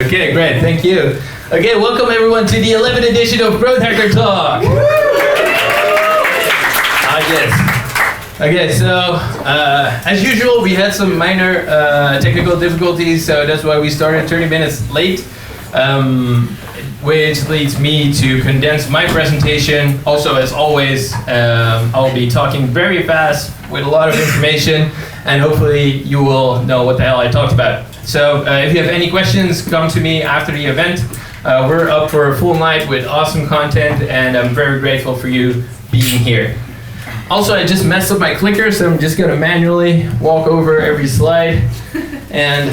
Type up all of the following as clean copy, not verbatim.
Okay, great, thank you. Okay, welcome everyone to the 11th edition of Growth Hacker Talk. Yes. Okay, so as usual, we had some minor technical difficulties, so that's why we started 30 minutes late, which leads me to condense my presentation. Also, as always, I'll be talking very fast with a lot of information, and hopefully you will know what the hell I talked about. So if you have any questions, come to me after the event. We're up for a full night with awesome content, and I'm very grateful for you being here. Also, I just messed up my clicker, so I'm just going to manually walk over every slide and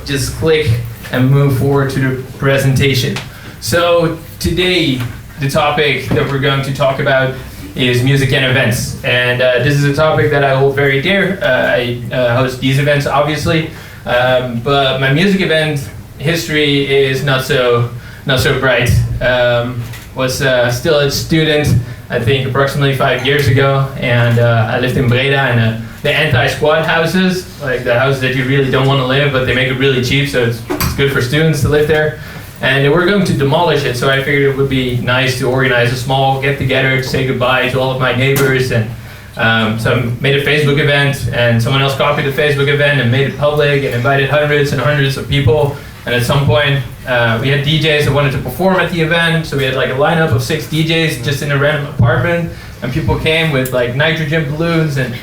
just click and move forward to the presentation. So today, the topic that we're going to talk about is music and events. And this is a topic that I hold very dear. I host these events, obviously. But my music event history is not so bright. Was still a student, I think approximately 5 years ago, and I lived in Breda in the anti-squat houses, like the houses that you really don't want to live, but they make it really cheap, so it's good for students to live there. And we're going to demolish it, so I figured it would be nice to organize a small get-together to say goodbye to all of my neighbors. And so I made a Facebook event, and someone else copied the Facebook event and made it public and invited hundreds and hundreds of people. And at some point, we had DJs that wanted to perform at the event, so we had like a lineup of 6 DJs just in a random apartment, and people came with like nitrogen balloons and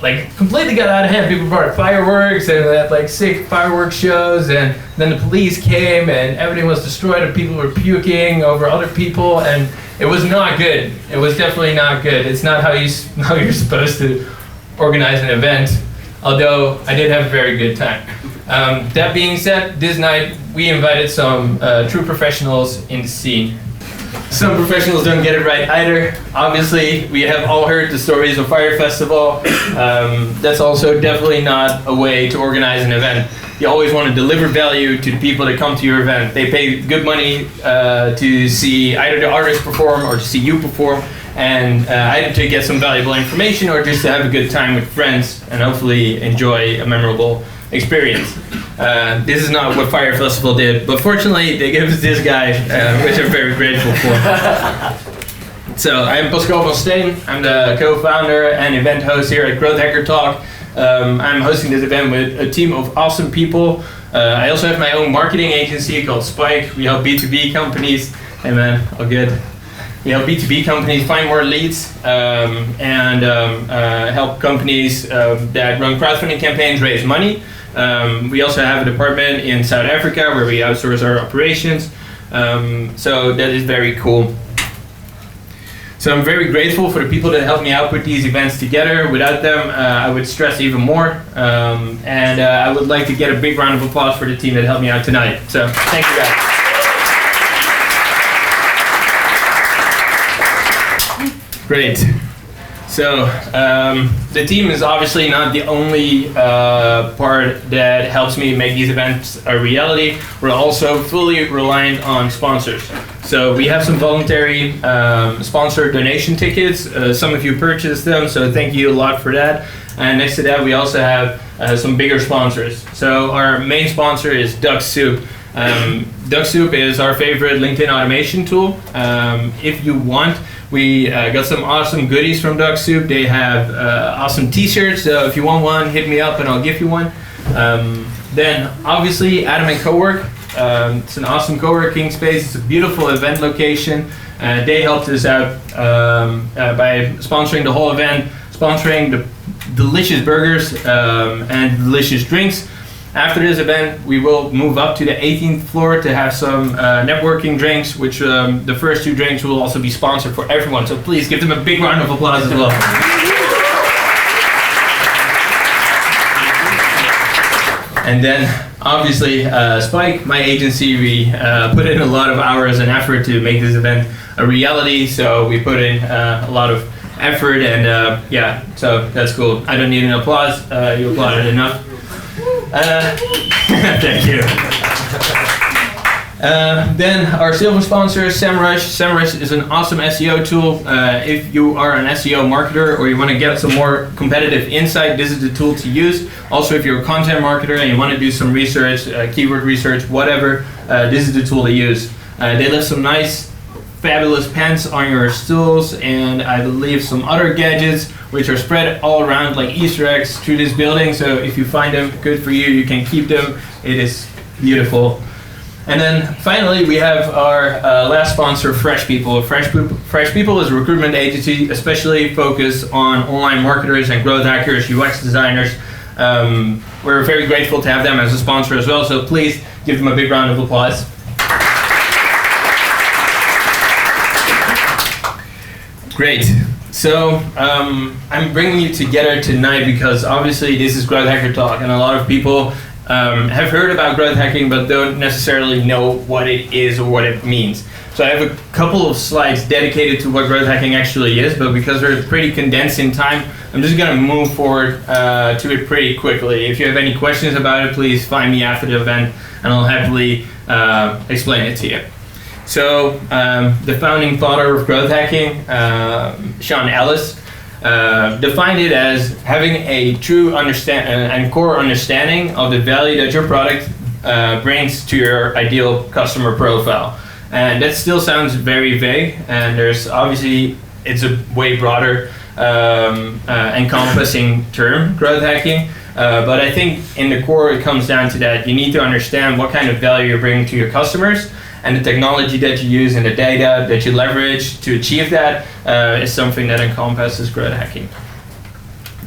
like completely got out of hand. People brought fireworks and they had like sick fireworks shows, and then the police came and everything was destroyed and people were puking over other people, and it was not good. It was definitely not good. It's not how you're supposed to organize an event, although I did have a very good time. That being said, this night we invited some true professionals in the scene. Some professionals don't get it right either. Obviously, we have all heard the stories of Fire Festival. That's also definitely not a way to organize an event. You always want to deliver value to the people that come to your event. They pay good money to see either the artist perform or to see you perform, and either to get some valuable information or just to have a good time with friends and hopefully enjoy a memorable experience. This is not what Fire Festival did, but fortunately they gave us this guy, which I'm very grateful for. So I'm Pascal van Steen. I'm the co-founder and event host here at Growth Hacker Talk. I'm hosting this event with a team of awesome people. I also have my own marketing agency called Spike. We help B2B companies. Hey man, all good. We help B2B companies find more leads and help companies that run crowdfunding campaigns raise money. We also have a department in South Africa where we outsource our operations. So that is very cool. So I'm very grateful for the people that helped me out put these events together. Without them, I would stress even more. And I would like to get a big round of applause for the team that helped me out tonight. So thank you guys. Great. So the team is obviously not the only part that helps me make these events a reality. We're also fully reliant on sponsors. So we have some voluntary sponsor donation tickets. Some of you purchased them, so thank you a lot for that. And next to that, we also have some bigger sponsors. So our main sponsor is Duck Soup. Duck Soup is our favorite LinkedIn automation tool. If you want, we got some awesome goodies from Duck Soup. They have awesome t-shirts, so if you want one, hit me up and I'll give you one. Then obviously Adam and Cowork. It's an awesome co-working space. It's a beautiful event location. They helped us out by sponsoring the whole event, sponsoring the delicious burgers and delicious drinks. After this event, we will move up to the 18th floor to have some networking drinks, which the first 2 drinks will also be sponsored for everyone. So please give them a big round of applause as well. And then, obviously, Spike, my agency, we put in a lot of hours and effort to make this event a reality. So we put in a lot of effort, and yeah, so that's cool. I don't need an applause. You applauded enough. Thank you. Then our silver sponsor, SEMrush. SEMrush is an awesome SEO tool. If you are an SEO marketer or you want to get some more competitive insight, this is the tool to use. Also, if you're a content marketer and you want to do some research, keyword research, whatever, this is the tool to use. They left some nice, fabulous pens on your stools, and I believe some other gadgets which are spread all around like Easter eggs through this building. So if you find them, good for you. You can keep them. It is beautiful. And then finally, we have our last sponsor, Fresh People. Fresh People is a recruitment agency, especially focused on online marketers and growth hackers, UX designers. We're very grateful to have them as a sponsor as well, so please give them a big round of applause. Great. So I'm bringing you together tonight because obviously this is Growth Hacker Talk, and a lot of people have heard about growth hacking but don't necessarily know what it is or what it means. So I have a couple of slides dedicated to what growth hacking actually is, but because they're pretty condensed in time, I'm just going to move forward to it pretty quickly. If you have any questions about it, please find me after the event and I'll happily explain it to you. So the founding father of growth hacking, Sean Ellis, defined it as having a true and core understanding of the value that your product brings to your ideal customer profile. And that still sounds very vague, and there's obviously, it's a way broader encompassing term, growth hacking. But I think in the core it comes down to that. You need to understand what kind of value you're bringing to your customers, and the technology that you use and the data that you leverage to achieve that is something that encompasses growth hacking.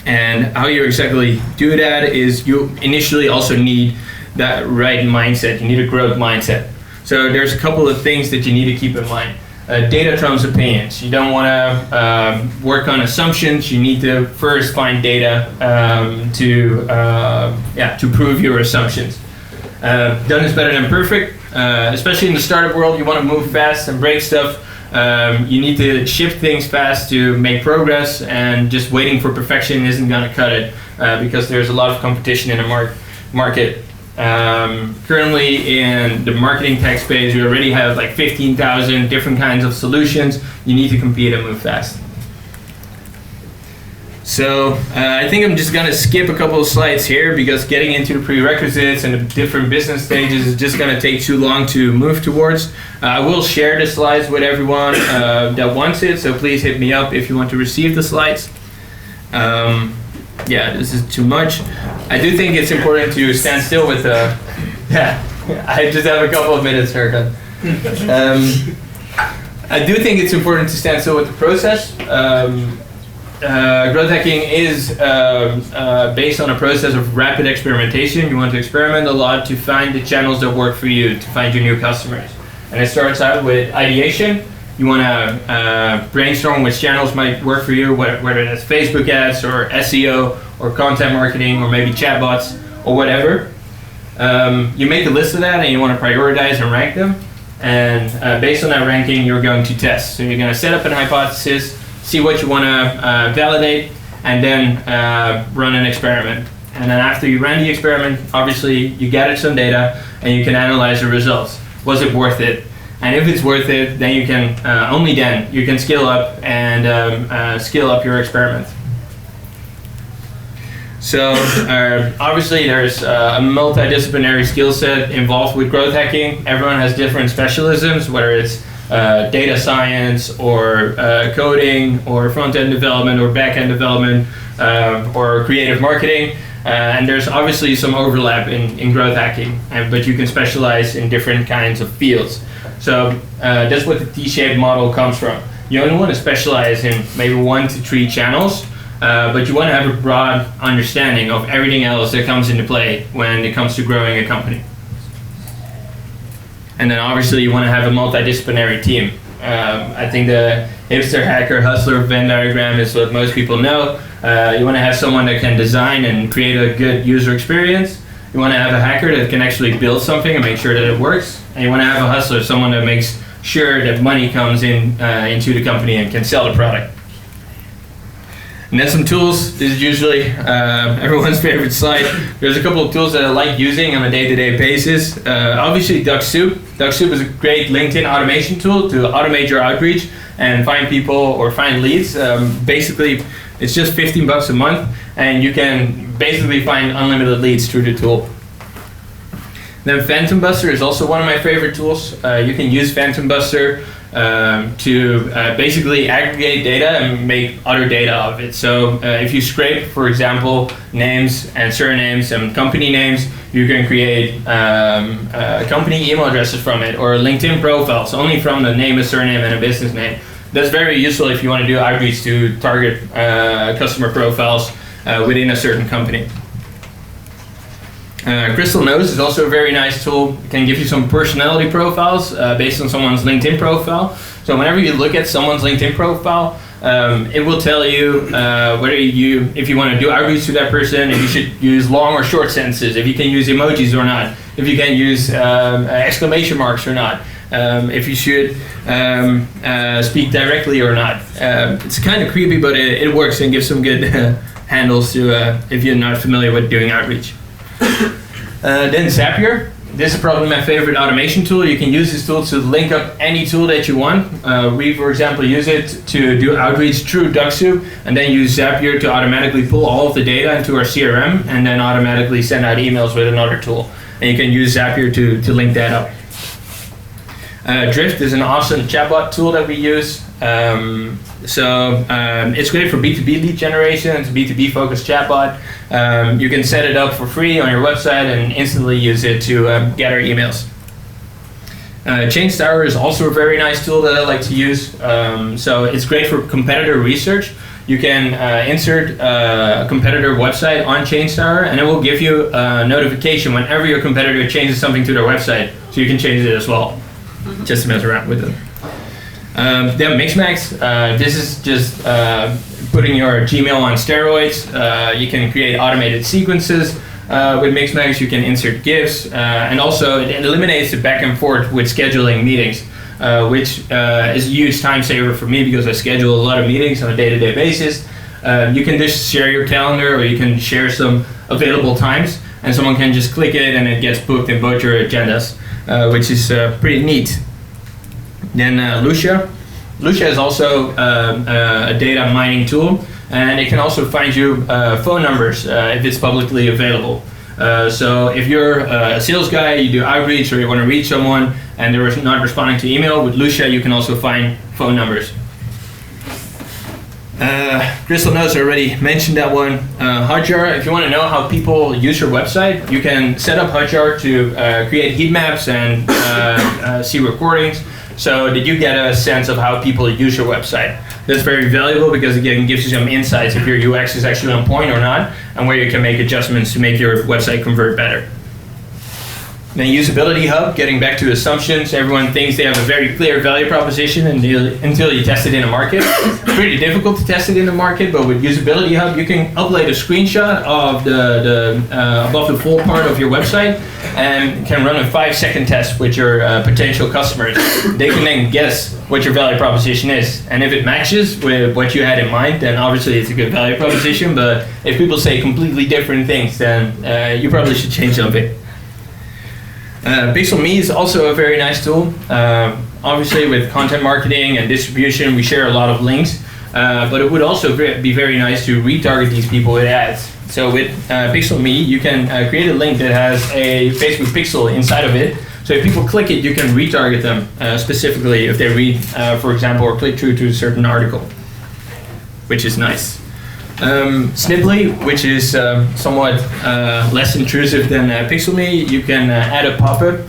And how you exactly do that is you initially also need that right mindset. You need a growth mindset. So there's a couple of things that you need to keep in mind. Data trumps opinions. You don't want to work on assumptions. You need to first find data to prove your assumptions. Done is better than perfect. Especially in the startup world, you want to move fast and break stuff. You need to ship things fast to make progress, and just waiting for perfection isn't going to cut it because there's a lot of competition in the market. Currently in the marketing tech space, we already have like 15,000 different kinds of solutions. You need to compete and move fast. So I think I'm just going to skip a couple of slides here because getting into the prerequisites and the different business stages is just going to take too long to move towards. I will share the slides with everyone that wants it, so please hit me up if you want to receive the slides. Yeah, this is too much. I do think it's important to stand still with I just have a couple of minutes, haircut. I do think it's important to stand still with the process. Growth hacking is based on a process of rapid experimentation. You want to experiment a lot to find the channels that work for you, to find your new customers. And it starts out with ideation. You want to brainstorm which channels might work for you, whether that's Facebook ads or SEO or content marketing or maybe chatbots or whatever. You make a list of that and you want to prioritize and rank them. And based on that ranking, you're going to test. So you're going to set up an hypothesis, see what you want to validate, and then run an experiment. And then after you ran the experiment, obviously you gathered some data and you can analyze the results. Was it worth it? And if it's worth it, then you can, only then, you can scale up and scale up your experiment. So obviously there's a multidisciplinary skill set involved with growth hacking. Everyone has different specialisms, whether it's data science or coding or front-end development or back-end development or creative marketing. And there's obviously some overlap in growth hacking, but you can specialize in different kinds of fields. So that's what the T-shaped model comes from. You only want to specialize in maybe 1 to 3 channels, but you want to have a broad understanding of everything else that comes into play when it comes to growing a company. And then obviously you want to have a multidisciplinary team. I think the hipster hacker hustler Venn diagram is what most people know. You want to have someone that can design and create a good user experience. You want to have a hacker that can actually build something and make sure that it works. And you want to have a hustler, someone that makes sure that money comes in into the company and can sell the product. And then some tools. This is usually everyone's favorite slide. There's a couple of tools that I like using on a day-to-day basis. Obviously, DuckSoup. DuckSoup is a great LinkedIn automation tool to automate your outreach and find people or find leads. Basically, it's just $15 a month, and you can basically find unlimited leads through the tool. Then Phantom Buster is also one of my favorite tools. You can use Phantom Buster to basically aggregate data and make other data of it. So if you scrape, for example, names and surnames and company names, you can create company email addresses from it, or LinkedIn profiles only from the name, a surname, and a business name. That's very useful if you want to do outreach to target customer profiles within a certain company. Crystal Knows is also a very nice tool. It can give you some personality profiles based on someone's LinkedIn profile. So whenever you look at someone's LinkedIn profile, it will tell you if you want to do outreach to that person, if you should use long or short sentences, if you can use emojis or not, if you can use exclamation marks or not, if you should speak directly or not. It's kind of creepy, but it works and gives some good handles to if you're not familiar with doing outreach. Then Zapier. This is probably my favorite automation tool. You can use this tool to link up any tool that you want. We, for example, use it to do outreach through DuckSoup, and then use Zapier to automatically pull all of the data into our CRM, and then automatically send out emails with another tool. And you can use Zapier to link that up. Drift is an awesome chatbot tool that we use. It's great for B2B lead generation. It's a B2B focused chatbot. You can set it up for free on your website and instantly use it to gather emails. Change Tower is also a very nice tool that I like to use. So it's great for competitor research. You can insert a competitor website on Change Tower, and it will give you a notification whenever your competitor changes something to their website, so you can change it as well, just to mess around with it. Then Mixmax, this is just putting your Gmail on steroids. You can create automated sequences with Mixmax. You can insert GIFs, and also it eliminates the back and forth with scheduling meetings, which is a huge time saver for me because I schedule a lot of meetings on a day-to-day basis. You can just share your calendar, or you can share some available times, and someone can just click it and it gets booked in both your agendas, which is pretty neat. Then Lucia. Lucia is also a data mining tool, and it can also find you phone numbers if it's publicly available. So if you're a sales guy, you do outreach, or you want to reach someone and they're not responding to email, with Lucia you can also find phone numbers. Crystal Knows, I already mentioned that one. Hotjar, if you want to know how people use your website, you can set up Hotjar to create heat maps and see recordings, so that you get a sense of how people use your website. That's very valuable because again, it gives you some insights if your UX is actually on point or not, and where you can make adjustments to make your website convert better. Then Usability Hub, getting back to assumptions. Everyone thinks they have a very clear value proposition until you test it in a market. It's pretty difficult to test it in the market, but with Usability Hub, you can upload a screenshot of the above the full part of your website and can run a 5-second test with your potential customers. They can then guess what your value proposition is. And if it matches with what you had in mind, then obviously it's a good value proposition. But if people say completely different things, then you probably should change something. Pixel Me is also a very nice tool. Obviously with content marketing and distribution, we share a lot of links, but it would also be very nice to retarget these people with ads. So with Pixel Me, you can create a link that has a Facebook pixel inside of it. So if people click it, you can retarget them specifically if they read, for example, or click through to a certain article, which is nice. Sniply, which is somewhat less intrusive than Pixel.me, you can add a pop-up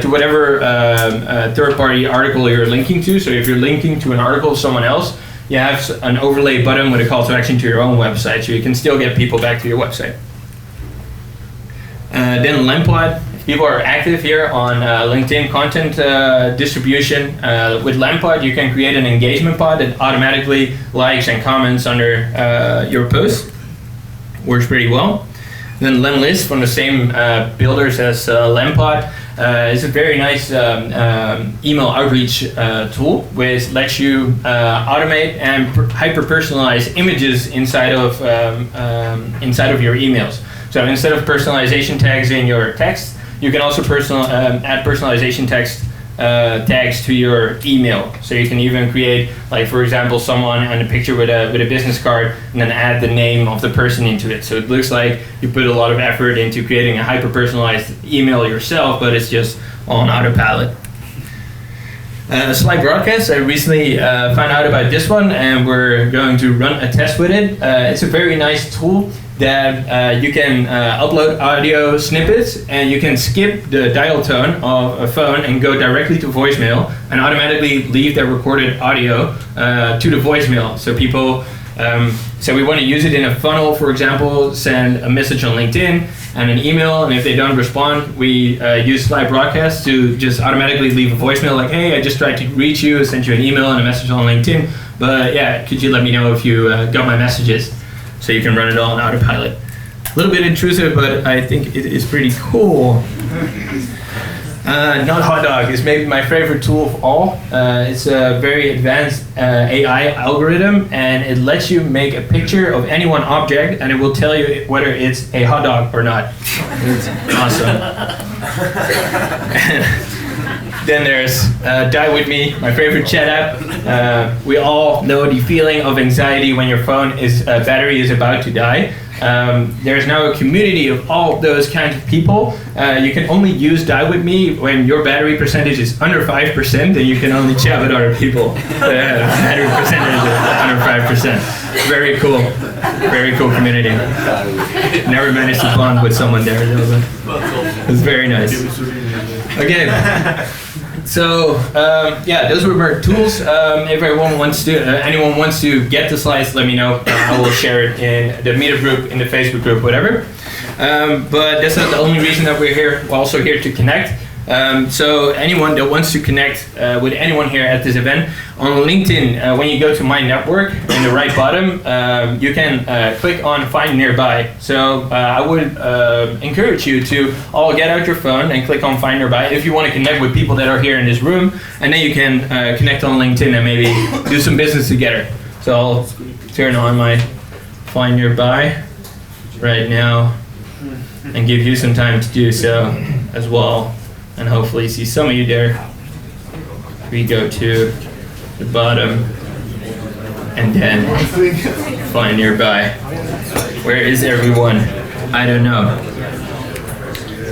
to whatever third-party article you're linking to. So if you're linking to an article of someone else, you have an overlay button with a call to action to your own website, so you can still get people back to your website. Then Lampod. People are active here on LinkedIn content distribution. With Lampod, you can create an engagement pod that automatically likes and comments under your post. Works pretty well. Then Lemlist, from the same builders as Lampod, It's a very nice email outreach tool which lets you automate and hyper-personalize images inside of your emails. So instead of personalization tags in your text, you can also add personalization text tags to your email. So you can even create, like for example, someone and a picture with a business card, and then add the name of the person into it. So it looks like you put a lot of effort into creating a hyper-personalized email yourself, but it's just on autopilot. Slide broadcast, I recently found out about this one, and we're going to run a test with it. It's a very nice tool that you can upload audio snippets, and you can skip the dial tone of a phone and go directly to voicemail and automatically leave their recorded audio to the voicemail. So people, so we want to use it in a funnel, for example, send a message on LinkedIn and an email, and if they don't respond, we use Slide Broadcast to just automatically leave a voicemail like, hey, I just tried to reach you, sent you an email and a message on LinkedIn, but yeah, could you let me know if you got my messages? So you can run it all on autopilot. A little bit intrusive, but I think it is pretty cool. Not hot dog is maybe my favorite tool of all. It's a very advanced AI algorithm, and it lets you make a picture of any one object, and it will tell you whether it's a hot dog or not. It's awesome. Then there's Die With Me, my favorite chat app. We all know the feeling of anxiety when your phone battery is about to die. There's now a community of all those kinds of people. You can only use Die With Me when your battery percentage is under 5%, and you can only chat with other people. Battery percentage is under 5%. Very cool community. Never managed to bond with someone there, though, but it's very nice. Okay. So yeah, those were my tools. If anyone wants to get the slides, let me know. I will share it in the meetup group, in the Facebook group, whatever. But that's not the only reason that we're here. We're also here to connect. So anyone that wants to connect with anyone here at this event, on LinkedIn, when you go to My Network in the right bottom, you can click on Find Nearby. So I would encourage you to all get out your phone and click on Find Nearby if you want to connect with people that are here in this room, and then you can connect on LinkedIn and maybe do some business together. So I'll turn on my Find Nearby right now and give you some time to do so as well. And hopefully see some of you there. We go to the bottom and then Find Nearby. Where is everyone? I don't know.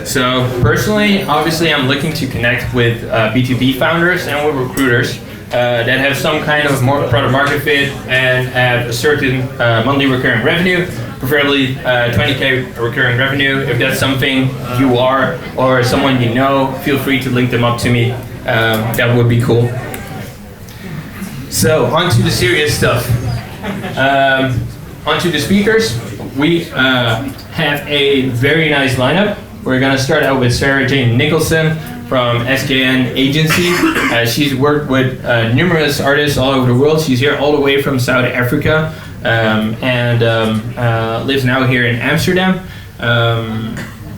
So personally, obviously I'm looking to connect with B2B founders and with recruiters that have some kind of product market fit and have a certain monthly recurring revenue, preferably 20K recurring revenue. If that's something you are or someone you know, feel free to link them up to me. That would be cool. So on to the serious stuff. On to the speakers. We have a very nice lineup. We're going to start out with Sarah Jane Nicholson from SKN Agency. She's worked with numerous artists all over the world. She's here all the way from South Africa and lives now here in Amsterdam.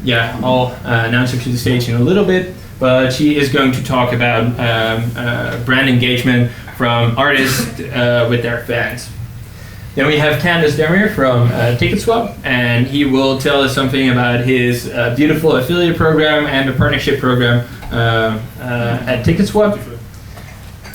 Yeah, I'll announce her to the stage in a little bit, but she is going to talk about brand engagement from artists with their fans. Then we have Candas Demir from TicketSwap, and he will tell us something about his beautiful affiliate program and the partnership program at TicketSwap.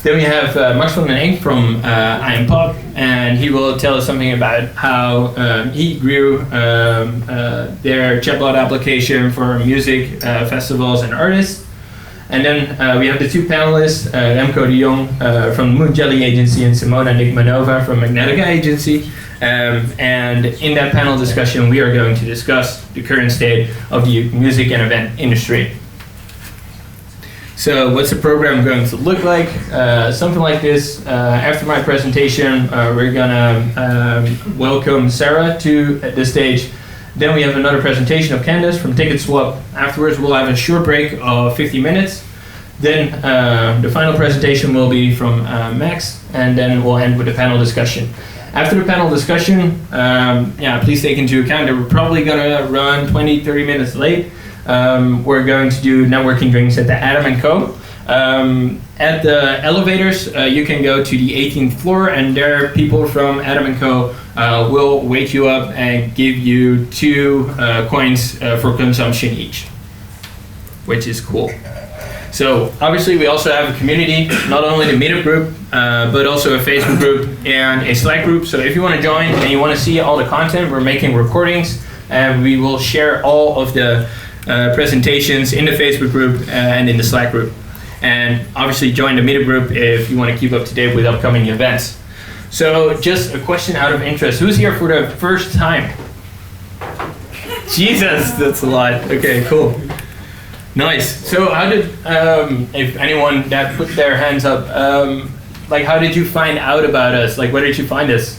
Then we have Max van den Ingh from I Am Pop, and he will tell us something about how he grew their chatbot application for music festivals and artists. And then we have the two panelists, Remco de Jong from Moon Jelly Agency and Simona Nikmanova from Magnetica Agency. And in that panel discussion, we are going to discuss the current state of the music and event industry. So what's the program going to look like? Something like this. After my presentation, we're gonna welcome Sarah to the stage. Then we have another presentation of Candas from TicketSwap. Afterwards, we'll have a short break of 50 minutes. Then the final presentation will be from Max, and then we'll end with a panel discussion. After the panel discussion, yeah, please take into account that we're probably gonna run 20-30 minutes late. we're going to do networking drinks at the Adam & Co. At the elevators, you can go to the 18th floor, and there people from Adam & Co. Will wake you up and give you 2 coins for consumption each, which is cool. So obviously we also have a community, not only the meetup group, but also a Facebook group and a Slack group. So if you want to join and you want to see all the content, we're making recordings, and we will share all of the presentations in the Facebook group and in the Slack group. And obviously join the meetup group if you want to keep up to date with upcoming events. So just a question out of interest. Who's here for the first time? Jesus, that's a lot. Okay, cool. Nice. So how did, if anyone that put their hands up, like how did you find out about us? Like where did you find us?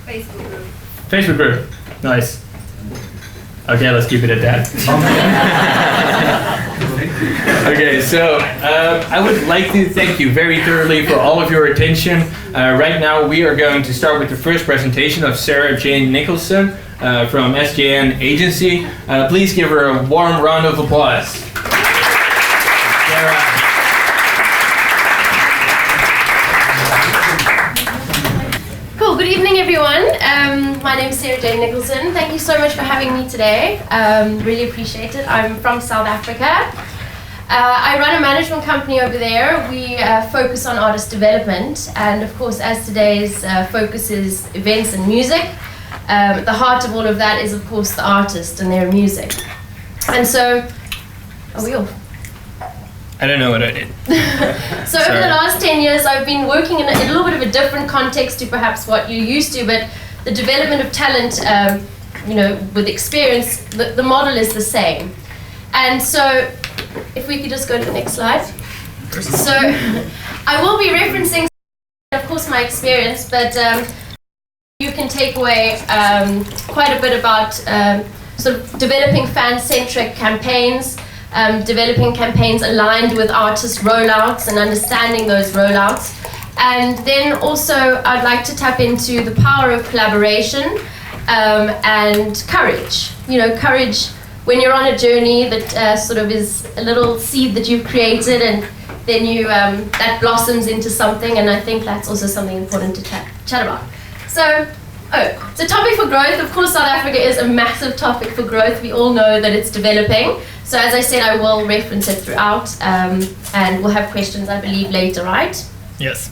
Facebook group. Facebook group. Nice. Okay, let's keep it at that. Okay, so I would like to thank you very thoroughly for all of your attention. Right now we are going to start with the first presentation of Sarah Jane Nicholson from SJN Agency. Please give her a warm round of applause. Sarah. Cool, good evening everyone. My name is Sarah Jane Nicholson. Thank you so much for having me today. Really appreciate it. I'm from South Africa. I run a management company over there. We focus on artist development, and of course, as today's focus is events and music, the heart of all of that is of course the artist and their music. And so, are we off? I don't know what I did. So over the last 10 years, I've been working in a little bit of a different context to perhaps what you're used to, but the development of talent, you know, with experience, the model is the same. And so, if we could just go to the next slide. So, I will be referencing, of course, my experience, but you can take away quite a bit about sort of developing fan-centric campaigns, developing campaigns aligned with artist rollouts and understanding those rollouts. And then also, I'd like to tap into the power of collaboration and courage. You know, courage when you're on a journey that sort of is a little seed that you've created, and then you that blossoms into something, and I think that's also something important to chat about. So topic for growth. Of course, South Africa is a massive topic for growth. We all know that it's developing. So as I said, I will reference it throughout, and we'll have questions, I believe, later, right? Yes.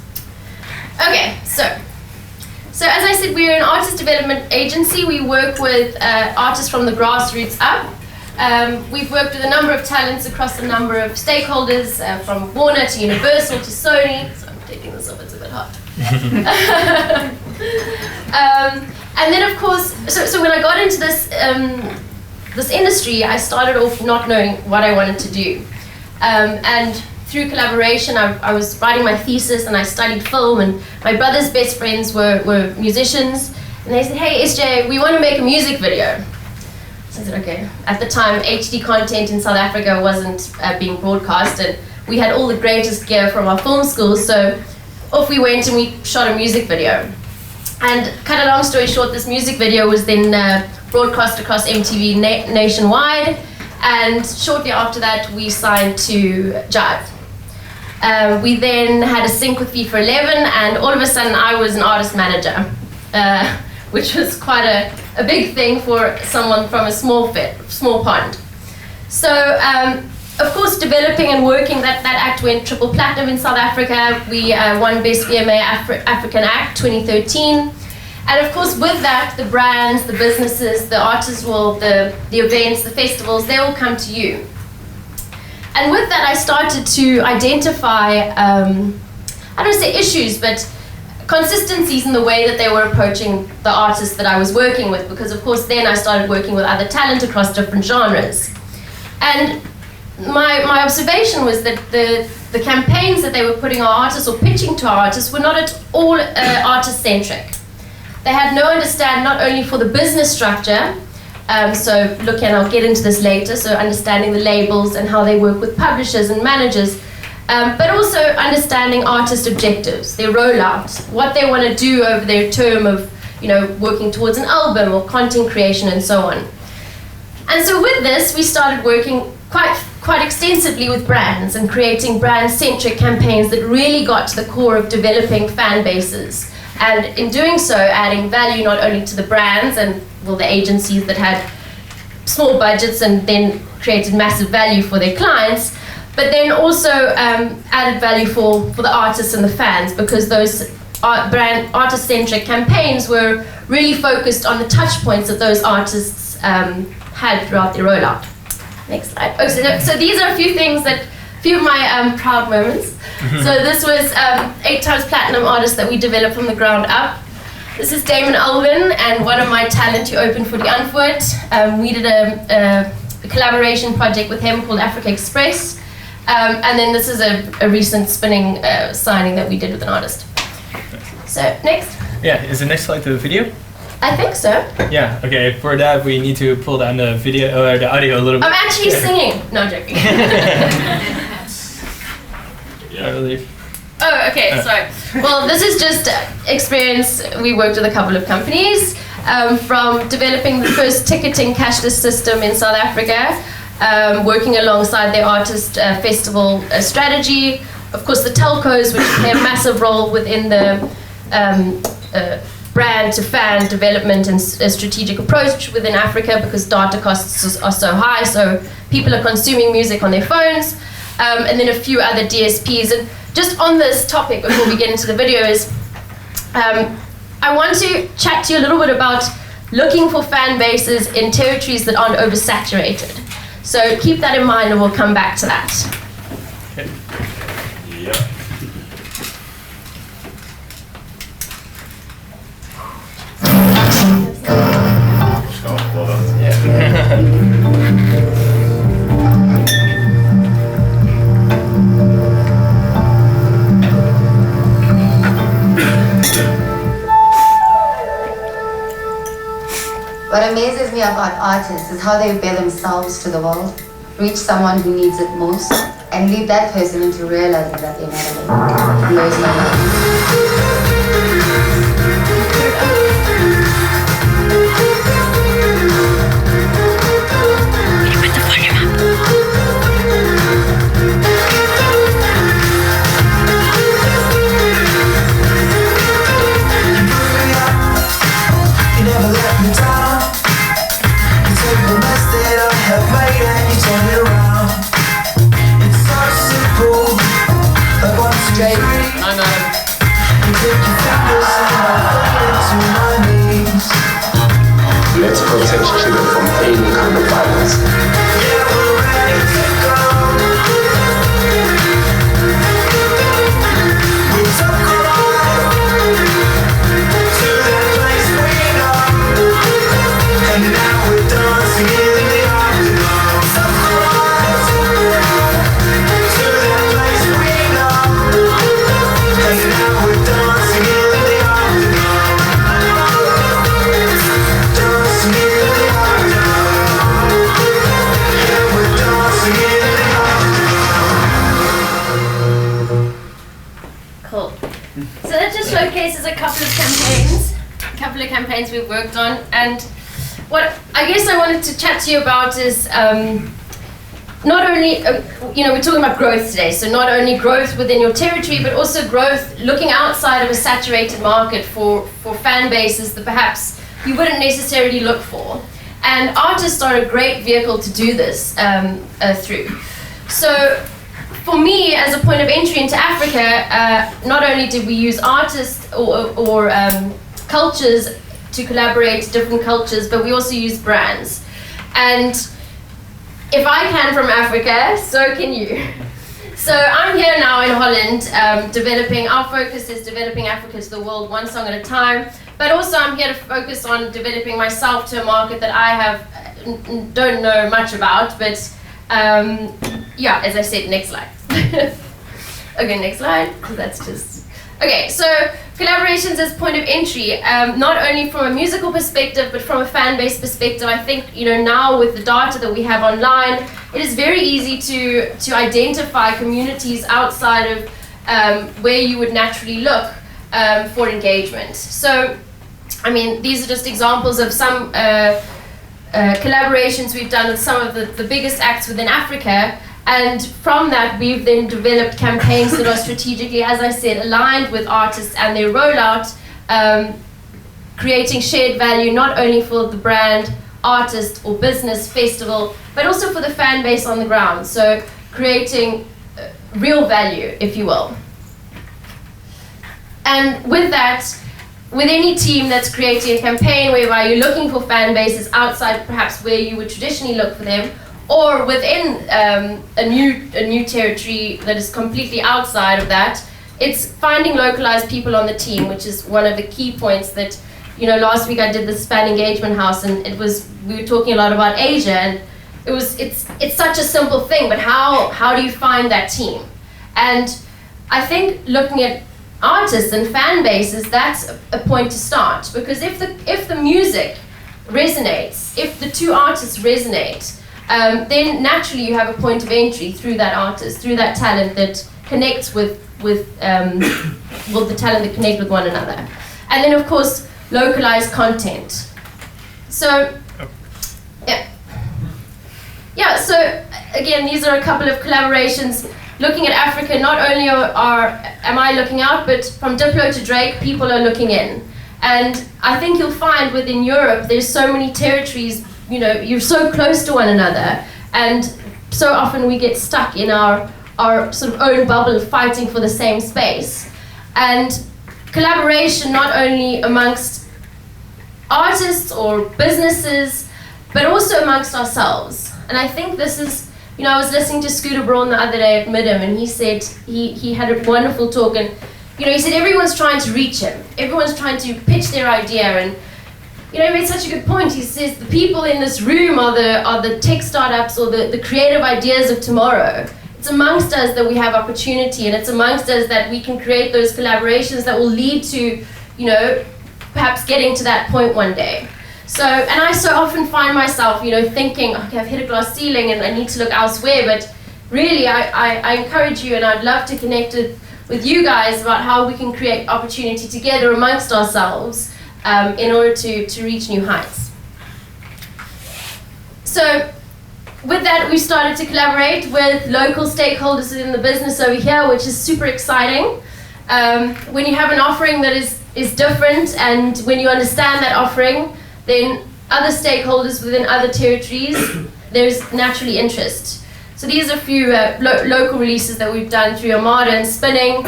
Okay, so as I said, we're an artist development agency. We work with artists from the grassroots up. We've worked with a number of talents across a number of stakeholders, from Warner to Universal to Sony. So I'm taking this off, it's a bit hot. And then of course, so when I got into this industry, I started off not knowing what I wanted to do. And through collaboration, I was writing my thesis and I studied film, and my brother's best friends were musicians, and they said, hey SJ, we want to make a music video. So I said, okay. At the time, HD content in South Africa wasn't being broadcast, and we had all the greatest gear from our film school, so off we went and we shot a music video. And cut a long story short, this music video was then broadcast across MTV nationwide, and shortly after that we signed to Jive. We then had a sync with FIFA 11, and all of a sudden I was an artist manager, which was quite a big thing for someone from a small pond. So of course, developing and working, that act went triple platinum in South Africa. We won Best VMA African Act 2013. And of course, with that, the brands, the businesses, the artists world, the events, the festivals, they all come to you. And with that, I started to identify, I don't want to say issues, but consistencies in the way that they were approaching the artists that I was working with, because of course then I started working with other talent across different genres. And my observation was that the campaigns that they were putting our artists or pitching to our artists were not at all artist-centric. They had no understanding not only for the business structure, so look, and I'll get into this later, so understanding the labels and how they work with publishers and managers, but also understanding artist objectives, their rollout, what they want to do over their term of, you know, working towards an album or content creation and so on. And so with this, we started working quite extensively with brands and creating brand-centric campaigns that really got to the core of developing fan bases. And in doing so, adding value not only to the brands and the agencies that had small budgets and then created massive value for their clients, but then also added value for the artists and the fans, because those artist-centric campaigns were really focused on the touch points that those artists had throughout their rollout. Next slide. Oh, so these are a few of my proud moments. So this was 8 times platinum artist that we developed from the ground up. This is Damon Alvin, and one of my talent who opened for the Antwoord. We did a collaboration project with him called Africa Express. And then this is a recent spinning signing that we did with an artist. So, next. Yeah, is the next slide the video? I think so. Yeah, okay, for that we need to pull down the video, or the audio a little bit. I'm actually singing. No, I'm joking. I believe. Oh, okay, sorry. Well, this is just experience. We worked with a couple of companies, from developing the first ticketing cashless system in South Africa, working alongside their artist festival strategy. Of course, the telcos, which play a massive role within the brand to fan development and a strategic approach within Africa, because data costs are so high, so people are consuming music on their phones, and then a few other DSPs. And just on this topic, before we get into the videos, I want to chat to you a little bit about looking for fan bases in territories that aren't oversaturated. So keep that in mind, and we'll come back to that. Okay. Yeah. What amazes me about artists is how they bear themselves to the world, reach someone who needs it most, and lead that person into realizing that they're not alone. It blows my Let's protect children from any kind of violence. showcases a couple of campaigns we've worked on, and what I guess I wanted to chat to you about is not only, we're talking about growth today, so not only growth within your territory, but also growth looking outside of a saturated market for fan bases that perhaps you wouldn't necessarily look for. And artists are a great vehicle to do this through. So for me, as a point of entry into Africa, not only did we use artists or cultures to collaborate, different cultures, but we also use brands. And if I can from Africa, so can you. So I'm here now in Holland, developing, our focus is developing Africa to the world one song at a time, but also I'm here to focus on developing myself to a market that I don't know much about, but yeah, as I said, next slide. Okay, next slide, that's just, okay, so collaborations as point of entry, not only from a musical perspective, but from a fan-based perspective. I think, now with the data that we have online, it is very easy to identify communities outside of where you would naturally look for engagement. So, I mean, these are just examples of some collaborations we've done with some of the biggest acts within Africa. And from that, we've then developed campaigns that are strategically, as I said, aligned with artists and their rollout, creating shared value not only for the brand, artist, or business festival, but also for the fan base on the ground. So creating real value, if you will. And with that, with any team that's creating a campaign whereby you're looking for fan bases outside perhaps where you would traditionally look for them, or within a new territory that is completely outside of that, it's finding localized people on the team, which is one of the key points that, last week I did the Span Engagement House, and we were talking a lot about Asia, and it's such a simple thing, but how do you find that team? And I think looking at artists and fan bases, that's a point to start, because if the music resonates, if the two artists resonate, then naturally you have a point of entry through that artist, through that talent that connects with the talent that connect with one another. And then of course, localized content. So, yeah, so again, these are a couple of collaborations. Looking at Africa, not only am I looking out, but from Diplo to Drake, people are looking in. And I think you'll find within Europe, there's so many territories, you're so close to one another, and so often we get stuck in our sort of own bubble fighting for the same space. And collaboration not only amongst artists or businesses, but also amongst ourselves. And I think this is, I was listening to Scooter Braun the other day at Midham, and he said, he had a wonderful talk, and he said everyone's trying to reach him. Everyone's trying to pitch their idea, and he made such a good point. He says the people in this room are the tech startups or the creative ideas of tomorrow. It's amongst us that we have opportunity, and it's amongst us that we can create those collaborations that will lead to, perhaps getting to that point one day. So, and I so often find myself, thinking, okay, I've hit a glass ceiling and I need to look elsewhere, but really I encourage you, and I'd love to connect with you guys about how we can create opportunity together amongst ourselves in order to reach new heights. So, with that, we started to collaborate with local stakeholders within the business over here, which is super exciting. When you have an offering that is different, and when you understand that offering, then other stakeholders within other territories, there's naturally interest. So these are a few local releases that we've done through Armada and Spinning,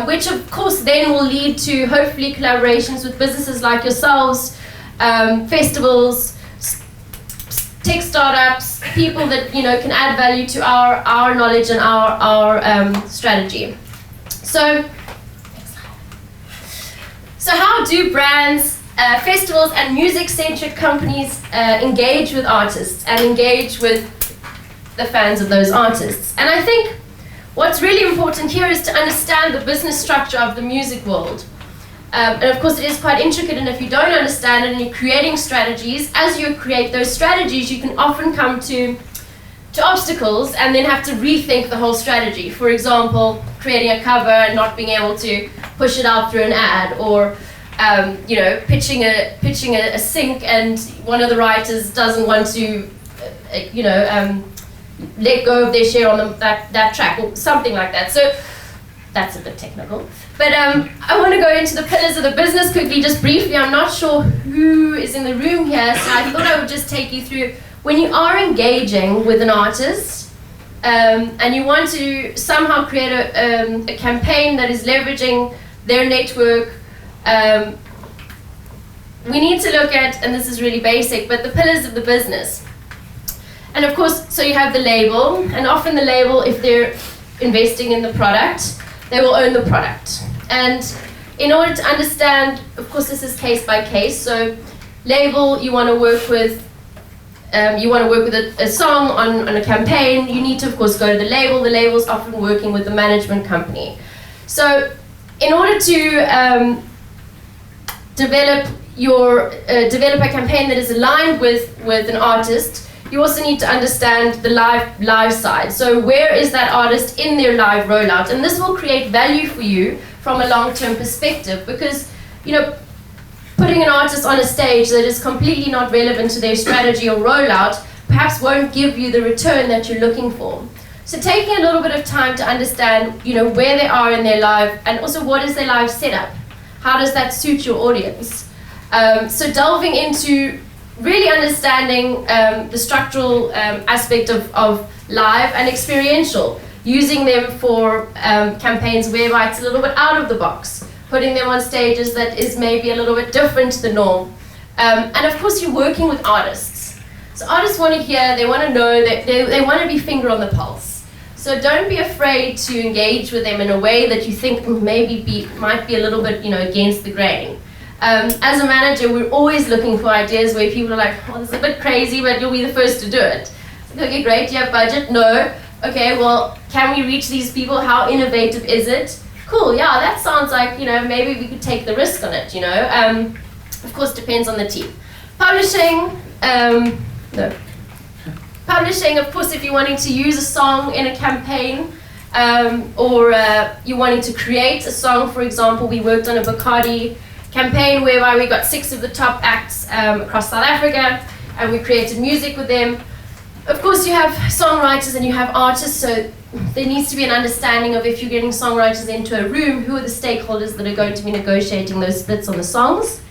which of course then will lead to hopefully collaborations with businesses like yourselves, festivals, tech startups, people that can add value to our knowledge and our strategy. So how do brands, festivals and music-centric companies engage with artists and engage with the fans of those artists? And I think what's really important here is to understand the business structure of the music world. And of course it is quite intricate, and if you don't understand it and you're creating strategies, as you create those strategies you can often come to obstacles and then have to rethink the whole strategy. For example, creating a cover and not being able to push it out through an ad, or pitching a sync and one of the writers doesn't want to let go of their share on that track, or something like that. So that's a bit technical. But I want to go into the pillars of the business quickly, just briefly. I'm not sure who is in the room here, so I thought I would just take you through. When you are engaging with an artist and you want to somehow create a campaign that is leveraging their network, we need to look at, and this is really basic, but the pillars of the business. And of course, so you have the label, and often the label, if they're investing in the product, they will own the product. And in order to understand, of course this is case by case, so label, you want to work with a song on a campaign, you need to of course go to the label's often working with the management company. So in order to develop a campaign that is aligned with an artist, you also need to understand the live side. So where is that artist in their live rollout? And this will create value for you from a long-term perspective, because putting an artist on a stage that is completely not relevant to their strategy or rollout perhaps won't give you the return that you're looking for. So taking a little bit of time to understand, where they are in their life, and also what is their life setup. How does that suit your audience? So delving into really understanding the structural aspect of live and experiential, using them for campaigns whereby it's a little bit out of the box, putting them on stages that is maybe a little bit different to the norm. And of course, you're working with artists. So artists want to hear, they want to know, that they want to be finger on the pulse. So don't be afraid to engage with them in a way that you think might be a little bit, against the grain. As a manager, we're always looking for ideas where people are like, oh, this is a bit crazy, but you'll be the first to do it. It's like, okay, great, do you have budget? No. Okay, well, can we reach these people? How innovative is it? Cool, yeah, that sounds like, maybe we could take the risk on it, Of course, depends on the team. Publishing, Publishing, of course, if you're wanting to use a song in a campaign, or you're wanting to create a song, for example, we worked on a Bacardi campaign whereby we got 6 of the top acts across South Africa, and we created music with them. Of course, you have songwriters and you have artists, so there needs to be an understanding of, if you're getting songwriters into a room, who are the stakeholders that are going to be negotiating those splits on the songs.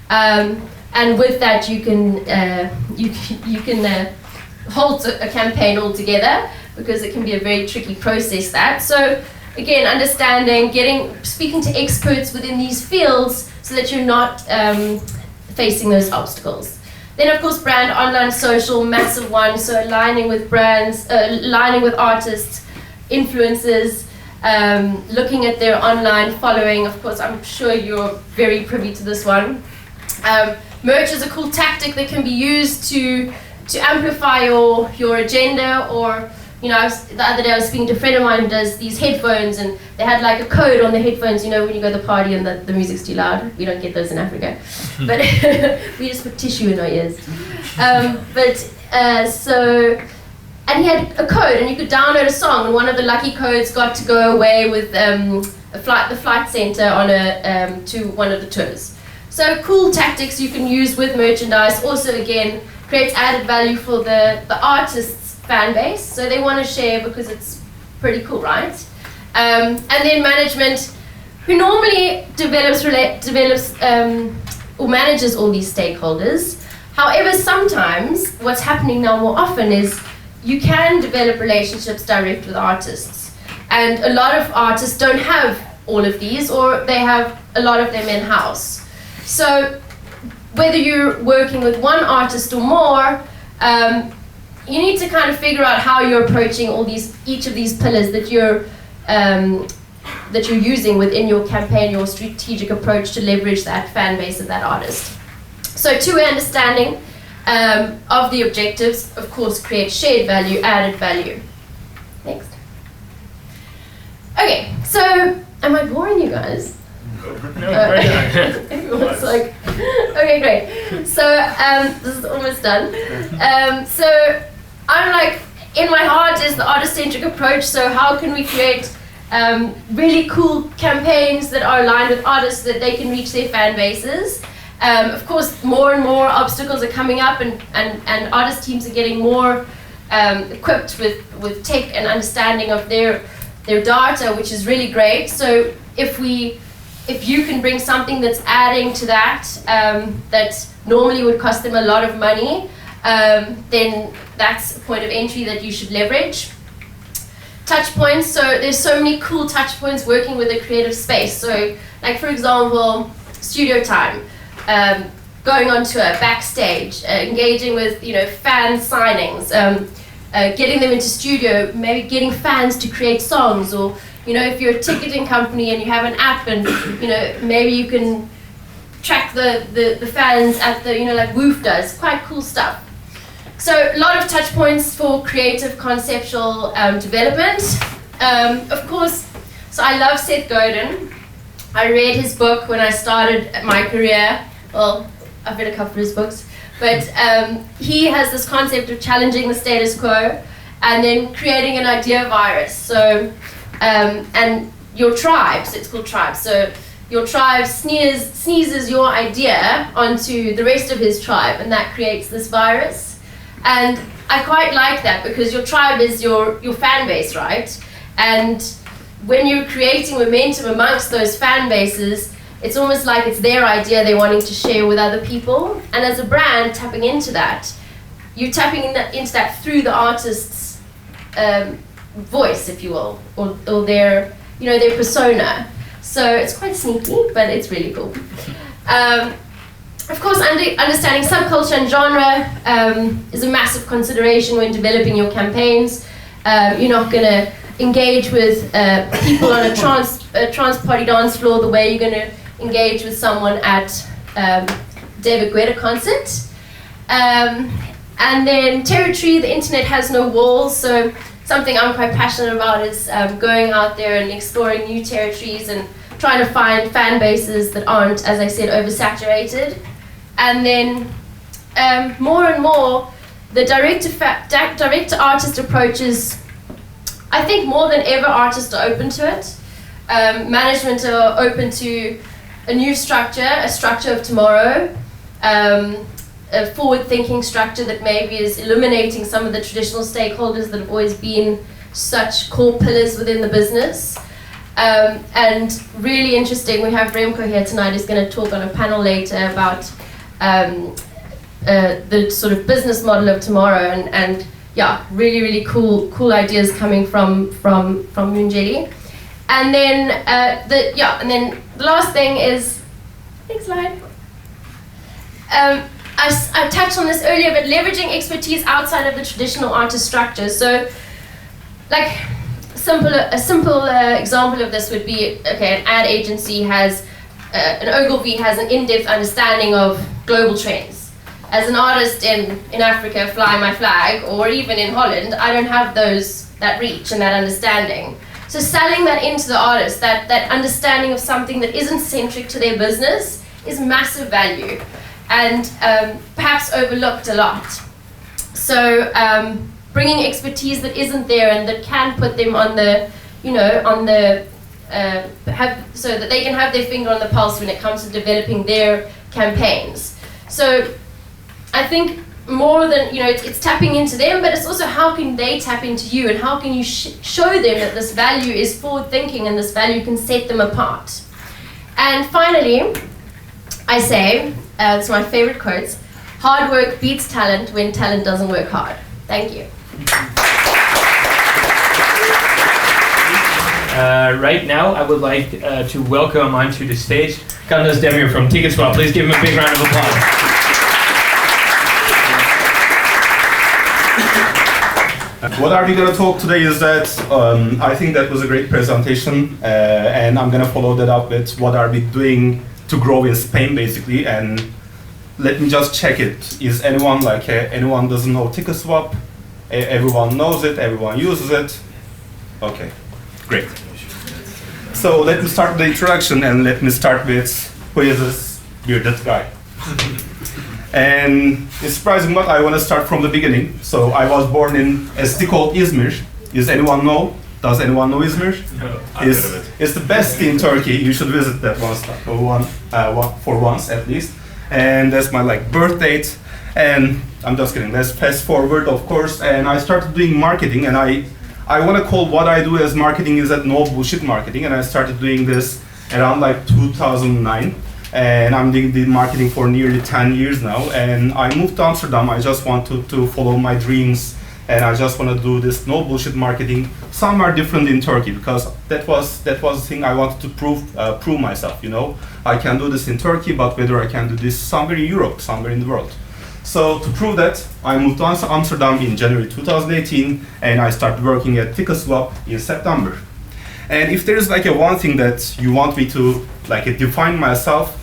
And with that, you can halt a campaign altogether, because it can be a very tricky process, that. So again, understanding, speaking to experts within these fields so that you're not facing those obstacles. Then of course, brand, online, social, massive one. So aligning with brands, aligning with artists, influencers, looking at their online following. Of course, I'm sure you're very privy to this one. Merch is a cool tactic that can be used to amplify your agenda, or the other day I was speaking to a friend of mine who does these headphones, and they had like a code on the headphones, when you go to the party and the music's too loud. We don't get those in Africa, but we just put tissue in our ears. And he had a code, and you could download a song, and one of the lucky codes got to go away with the flight center on to one of the tours. So cool tactics you can use with merchandise. Also, again, creates added value for the artist's fan base. So they want to share because it's pretty cool, right? And then management, who normally develops or manages all these stakeholders. However, sometimes what's happening now more often is you can develop relationships direct with artists. And a lot of artists don't have all of these, or they have a lot of them in-house. So whether you're working with one artist or more, you need to kind of figure out how you're approaching each of these pillars that you're using within your campaign, your strategic approach to leverage that fan base of that artist. So two-way understanding of the objectives, of course, create shared value, added value. Next. Okay, so am I boring you guys? No, very good. Everyone's like, okay, great. So this is almost done. So I'm like, in my heart is the artist-centric approach. So how can we create really cool campaigns that are aligned with artists, that they can reach their fan bases? Of course, more and more obstacles are coming up, and artist teams are getting more equipped with tech and understanding of their data, which is really great. So if you can bring something that's adding to that, that normally would cost them a lot of money, then that's a point of entry that you should leverage. Touch points, so there's so many cool touch points working with a creative space. So like, for example, studio time, going onto a backstage, engaging with fan signings, getting them into studio, maybe getting fans to create songs, or if you're a ticketing company and you have an app, and maybe you can track the fans at the like Woof does. Quite cool stuff. So a lot of touch points for creative conceptual development. Of course, so I love Seth Godin. I read his book when I started my career. Well, I've read a couple of his books, but he has this concept of challenging the status quo and then creating an idea virus. So and your tribes, it's called tribes. So your tribe sneezes your idea onto the rest of his tribe, and that creates this virus. And I quite like that, because your tribe is your fan base, right? And when you're creating momentum amongst those fan bases, it's almost like it's their idea they're wanting to share with other people. And as a brand tapping into that, you're tapping into that through the artist's voice, if you will, or their persona. So it's quite sneaky, but it's really cool. Of course, understanding subculture and genre is a massive consideration when developing your campaigns. You're not going to engage with people on a trans party dance floor the way you're going to engage with someone at David Guetta concert. And then territory, the internet has no walls, so something I'm quite passionate about is going out there and exploring new territories and trying to find fan bases that aren't, as I said, oversaturated. And then more and more, the direct-to-artist approaches, I think more than ever, artists are open to it. Management are open to a new structure, a structure of tomorrow, a forward-thinking structure that maybe is eliminating some of the traditional stakeholders that have always been such core pillars within the business. And really interesting, we have Remco here tonight, who's going to talk on a panel later about the sort of business model of tomorrow, and yeah, really cool ideas coming from Moonjelly. And then the last thing is, next slide. I touched on this earlier, but leveraging expertise outside of the traditional artist structure. So, like, a simple example of this would be, okay, an ad agency has, an Ogilvy has an in-depth understanding of global trends. As an artist in Africa, fly my flag, or even in Holland, I don't have that reach and that understanding. So selling that into the artist, that understanding of something that isn't centric to their business, is massive value, and perhaps overlooked a lot. So bringing expertise that isn't there and that can put them on the, so that they can have their finger on the pulse when it comes to developing their campaigns. So I think more than, it's tapping into them, but it's also how can they tap into you, and how can you show them that this value is forward thinking and this value can set them apart. And finally, I say, it's my favorite quotes, hard work beats talent when talent doesn't work hard. Thank you. Right now, I would like to welcome onto the stage Candas Demir from TicketSwap. Please give him a big round of applause. What are we going to talk today is that I think that was a great presentation, and I'm going to follow that up with what are we doing to grow in Spain, basically. And let me just check it. Is anyone anyone doesn't know TicketSwap? Everyone knows it, everyone uses it. Okay, great. So let me start with the introduction, and let me start with who is this bearded guy. And it's surprising, but I want to start from the beginning. So I was born in a city called Izmir. Does anyone know Izmir? No, it's the best in Turkey. You should visit that for once at least. And that's my birth date. And I'm just kidding. Let's fast forward, of course. And I started doing marketing, and I want to call what I do as marketing is that no bullshit marketing. And I started doing this around 2009. And I'm doing the marketing for nearly 10 years now. And I moved to Amsterdam. I just want to follow my dreams, and I just want to do this no bullshit marketing somewhere different in Turkey, because that was the thing I wanted to prove myself. I can do this in Turkey, but whether I can do this somewhere in Europe, somewhere in the world. So to prove that, I moved to Amsterdam in January 2018, and I started working at TicketSwap in September. And if there's one thing that you want me to define myself,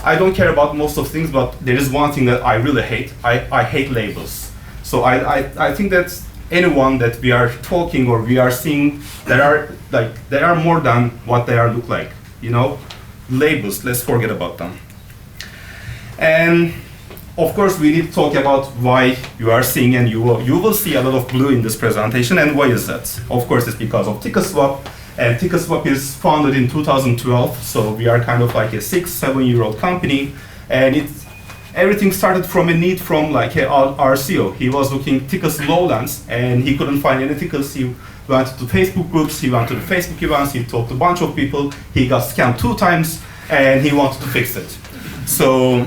I don't care about most of things, but there is one thing that I really hate. I hate labels. So I think that anyone that we are talking or we are seeing, there are more than what they look like. Labels, let's forget about them. And of course, we need to talk about why you are seeing, and you will see a lot of blue in this presentation. And why is that? Of course, it's because of TicketSwap. And TicketSwap is founded in 2012, so we are kind of like a 6-7-year-old company. And everything started from a need from like our CEO. He was looking tickets lowlands, and he couldn't find any tickets. He went to Facebook groups, he went to the Facebook events, he talked to a bunch of people. He got scammed 2 times, and he wanted to fix it. So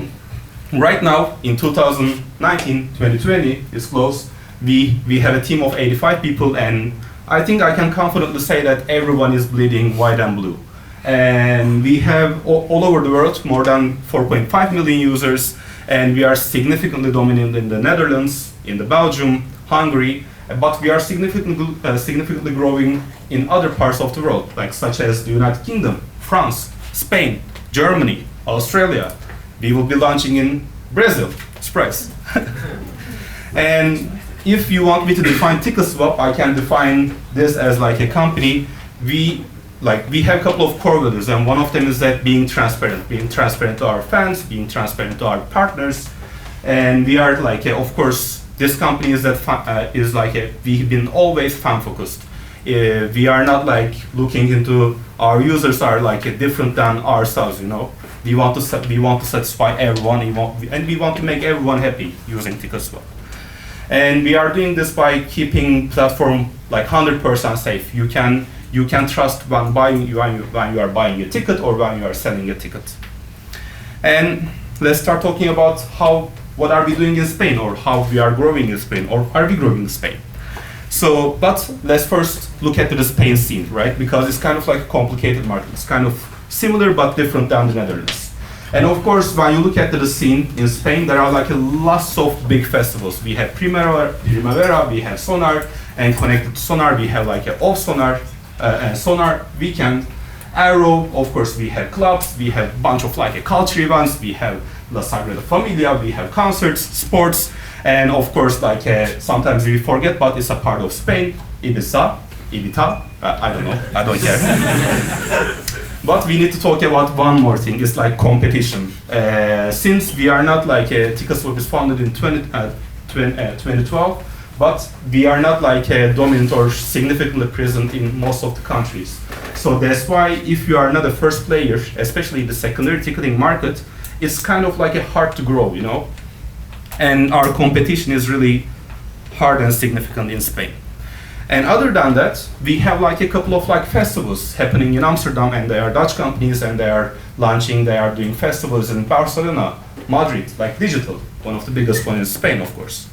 right now, in 2019, 2020 is close, we have a team of 85 people, and I think I can confidently say that everyone is bleeding white and blue. And we have all over the world more than 4.5 million users, and we are significantly dominant in the Netherlands, in the Belgium, Hungary, but we are significantly growing in other parts of the world, like such as the United Kingdom, France, Spain, Germany, Australia. We will be launching in Brazil, surprise. And if you want me to define TicketSwap, I can define this as like a company. We have a couple of core values, and one of them is that being transparent to our fans, being transparent to our partners, and we are like, of course, this company is we've been always fan focused. We are not like looking into our users are like different than ourselves, you know. We want to satisfy everyone, and we want to make everyone happy using TicketSwap. And we are doing this by keeping platform like 100% safe. You can trust when you are buying a ticket or when you are selling a ticket. And let's start talking about what are we doing in Spain, or how we are growing in Spain, or are we growing in Spain? So, but let's first look at the Spain scene, right? Because it's kind of like a complicated market. It's kind of similar but different than the Netherlands. And of course, when you look at the scene in Spain, there are like lots of big festivals. We have Primavera, we have Sonar, and connected to Sonar, we have like Off Sonar and Sonar Weekend. Arrow, of course, we have clubs, we have a bunch of like culture events, we have La Sagrada Familia, we have concerts, sports, and of course, like sometimes we forget, but it's a part of Spain, Ibiza, I don't know, I don't care. But we need to talk about one more thing, it's like competition. Since we are not like, TicketSwap is founded in 2012, but we are not like dominant or significantly present in most of the countries. So that's why if you are not a first player, especially in the secondary ticketing market, it's kind of like hard to grow, you know? And our competition is really hard and significant in Spain. And other than that, we have like a couple of like festivals happening in Amsterdam, and they are Dutch companies, and they are doing festivals in Barcelona, Madrid, like digital, one of the biggest ones in Spain, of course.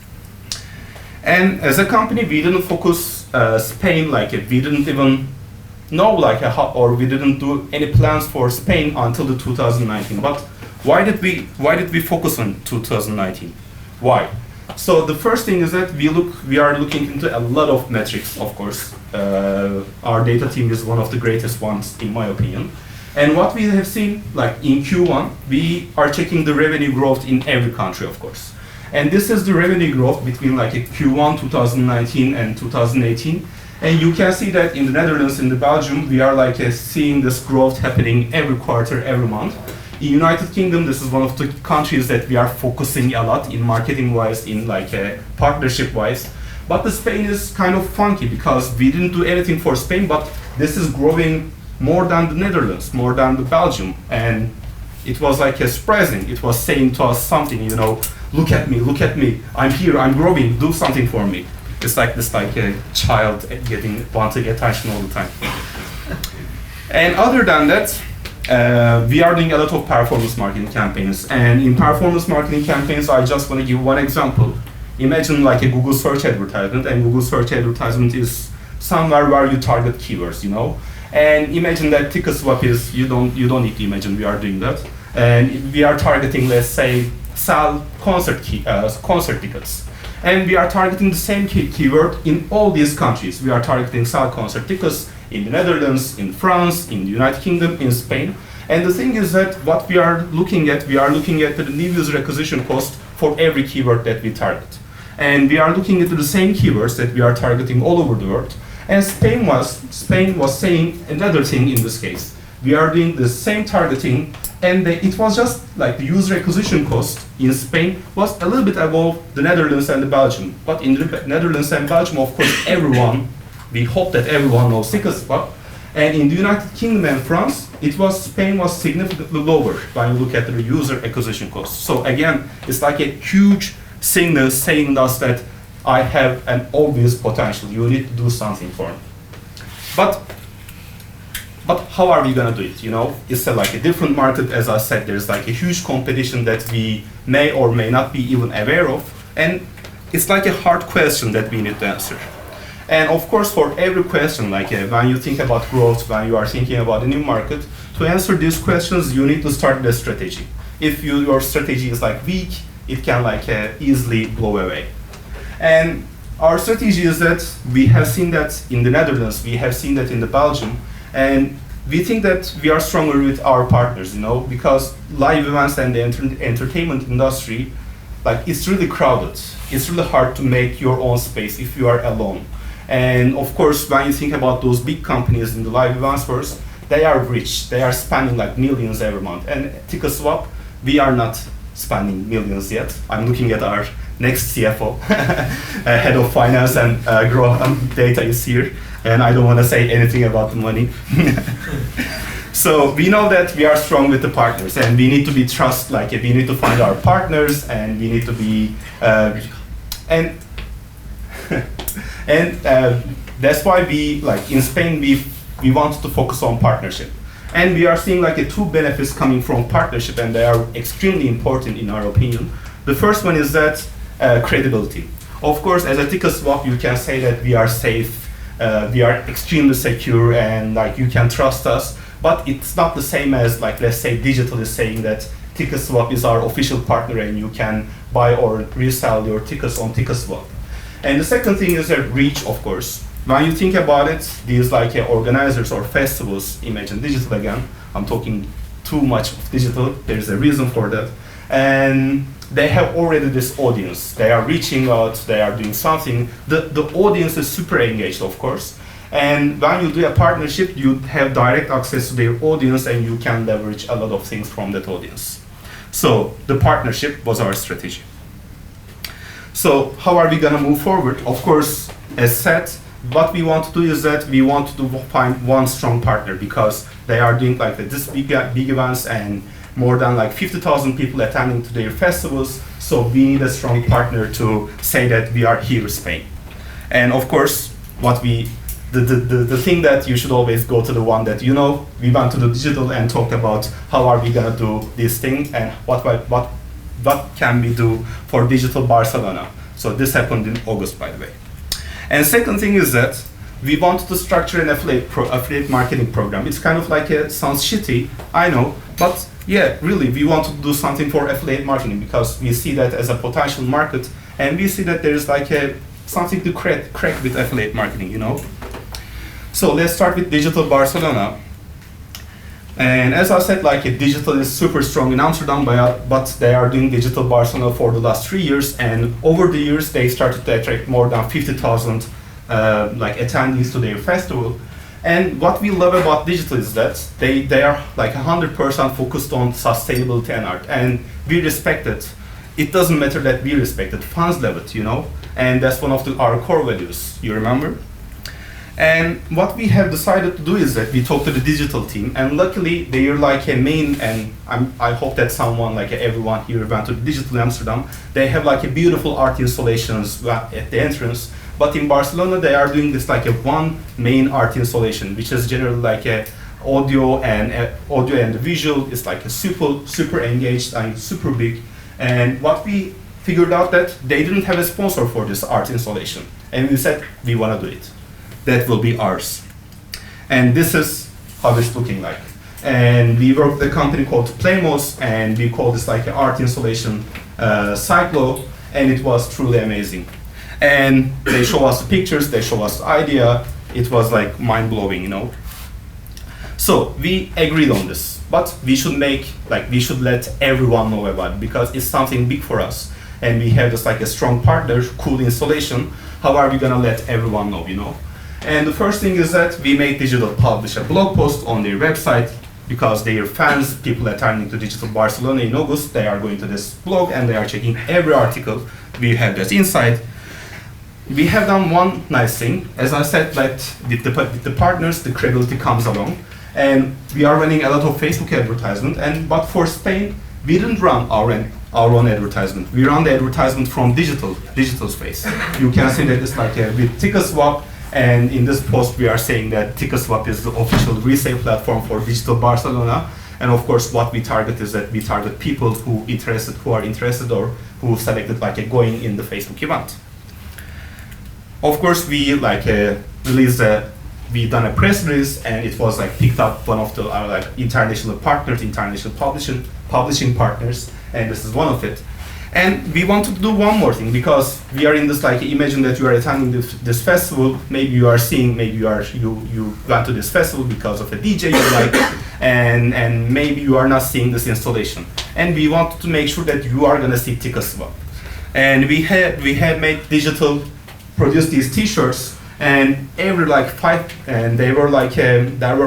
And as a company, we didn't focus Spain like we didn't even know like or we didn't do any plans for Spain until the 2019. But why did we focus on 2019? Why? So the first thing is that we are looking into a lot of metrics, of course. Our data team is one of the greatest ones, in my opinion. And what we have seen, like in Q1, we are checking the revenue growth in every country, of course. And this is the revenue growth between like a Q1 2019 and 2018. And you can see that in the Netherlands, in the Belgium, we are like seeing this growth happening every quarter, every month. In United Kingdom, this is one of the countries that we are focusing a lot in marketing-wise, in like partnership-wise. But the Spain is kind of funky because we didn't do anything for Spain, but this is growing more than the Netherlands, more than the Belgium. And it was like surprising. It was saying to us something, you know, look at me, I'm here, I'm growing, do something for me. It's like this like a child wanting attention all the time. And other than that, we are doing a lot of performance marketing campaigns. And in performance marketing campaigns, I just want to give one example. Imagine like a Google search advertisement, and Google search advertisement is somewhere where you target keywords, you know. And imagine that TicketSwap is, you don't need to imagine we are doing that. And we are targeting, let's say, sell concert tickets. And we are targeting the same keyword in all these countries. We are targeting sell concert tickets in the Netherlands, in France, in the United Kingdom, in Spain. And the thing is that what we are looking at the new user acquisition cost for every keyword that we target. And we are looking into the same keywords that we are targeting all over the world. And Spain was saying another thing in this case. We are doing the same targeting, and it was just like the user acquisition cost in Spain was a little bit above the Netherlands and the Belgium. But in the Netherlands and Belgium, of course, we hope that everyone knows TicketSwap. And in the United Kingdom and France, Spain was significantly lower when you look at the user acquisition cost. So again, it's like a huge signal saying us that I have an obvious potential. You need to do something for me. But how are we gonna do it? You know, it's like a different market. As I said, there's like a huge competition that we may or may not be even aware of, and it's like a hard question that we need to answer. And of course, for every question, like when you think about growth, when you are thinking about a new market, to answer these questions, you need to start the strategy. If your strategy is like weak, it can like easily blow away. And our strategy is that we have seen that in the Netherlands, we have seen that in the Belgium, and we think that we are stronger with our partners, you know, because live events and the entertainment industry, like it's really crowded. It's really hard to make your own space if you are alone. And of course, when you think about those big companies in the live events first, they are rich. They are spending like millions every month. And TicketSwap, we are not spending millions yet. I'm looking at our next CFO, head of finance and growth data is here. And I don't want to say anything about the money. So we know that we are strong with the partners, and we need to be we need to find our partners, and we need to be, and that's why we, like in Spain, we want to focus on partnership. And we are seeing like two benefits coming from partnership, and they are extremely important in our opinion. The first one is that credibility. Of course, as a TicketSwap, you can say that we are safe, we are extremely secure, and like you can trust us. But it's not the same as, like, let's say digital is saying that TicketSwap is our official partner and you can buy or resell your tickets on TicketSwap. And the second thing is reach, of course. When you think about it, these like organizers or festivals, imagine digital again, I'm talking too much of digital, there's a reason for that. And they have already this audience. They are reaching out, they are doing something. The audience is super engaged, of course. And when you do a partnership, you have direct access to their audience and you can leverage a lot of things from that audience. So the partnership was our strategy. So how are we gonna move forward? Of course, as said, what we want to do is that we want to find one strong partner, because they are doing like this big events and more than like 50,000 people attending to their festivals. So we need a strong partner to say that we are here in Spain. And of course, the thing that you should always go to the one that you know, we went to the digital and talked about how are we gonna do this thing and what can we do for digital Barcelona. So this happened in August, by the way. And second thing is that we wanted to structure an affiliate marketing program. It's kind of like sounds shitty, I know, but yeah, really, we want to do something for affiliate marketing because we see that as a potential market, and we see that there's like something to crack with affiliate marketing, you know. So let's start with Digital Barcelona. And as I said, like digital is super strong in Amsterdam, but they are doing Digital Barcelona for the last 3 years, and over the years they started to attract more than 50,000 like attendees to their festival. And what we love about digital is that they are like 100% focused on sustainability and art, and we respect it. It doesn't matter that we respect it, fans love it, you know, and that's one of our core values, you remember? And what we have decided to do is that we talked to the digital team, and luckily they are like a main, and I hope that someone, like everyone here went to Digital Amsterdam, they have like a beautiful art installations at the entrance, but in Barcelona they are doing this like a one main art installation, which is generally like a audio and visual. It's like a super engaged and super big. And what we figured out that they didn't have a sponsor for this art installation, and we said we want to do it. That will be ours. And this is how it's looking like. And we work with a company called Playmos, and we call this like an art installation Cyclo, and it was truly amazing. And they show us the pictures, they show us the idea. It was like mind-blowing, you know. So we agreed on this, but we should let everyone know about it because it's something big for us. And we have just like a strong partner, cool installation. How are we gonna let everyone know, you know? And the first thing is that we made Digital publish a blog post on their website because their fans, people attending to Digital Barcelona in August, they are going to this blog and they are checking every article. We have that inside. we have done one nice thing. As I said, that with the partners, the credibility comes along. And we are running a lot of Facebook advertisement. But for Spain, we didn't run our own advertisement. We run the advertisement from digital space. You can see that it's like with TicketSwap. And in this post, we are saying that TicketSwap is the official resale platform for digital Barcelona. And of course, what we target is that we target people who are interested or who selected like going in the Facebook event. Of course, we released we done a press release, and it was like picked up one of the like international partners, international publishing partners, and this is one of it. And we wanted to do one more thing, because we are in this like, imagine that you are attending this festival. Maybe you are seeing, maybe you went to this festival because of a DJ you like, and maybe you are not seeing this installation. And we wanted to make sure that you are gonna see TicketSwap. And we had made digital, produced these T-shirts, and there were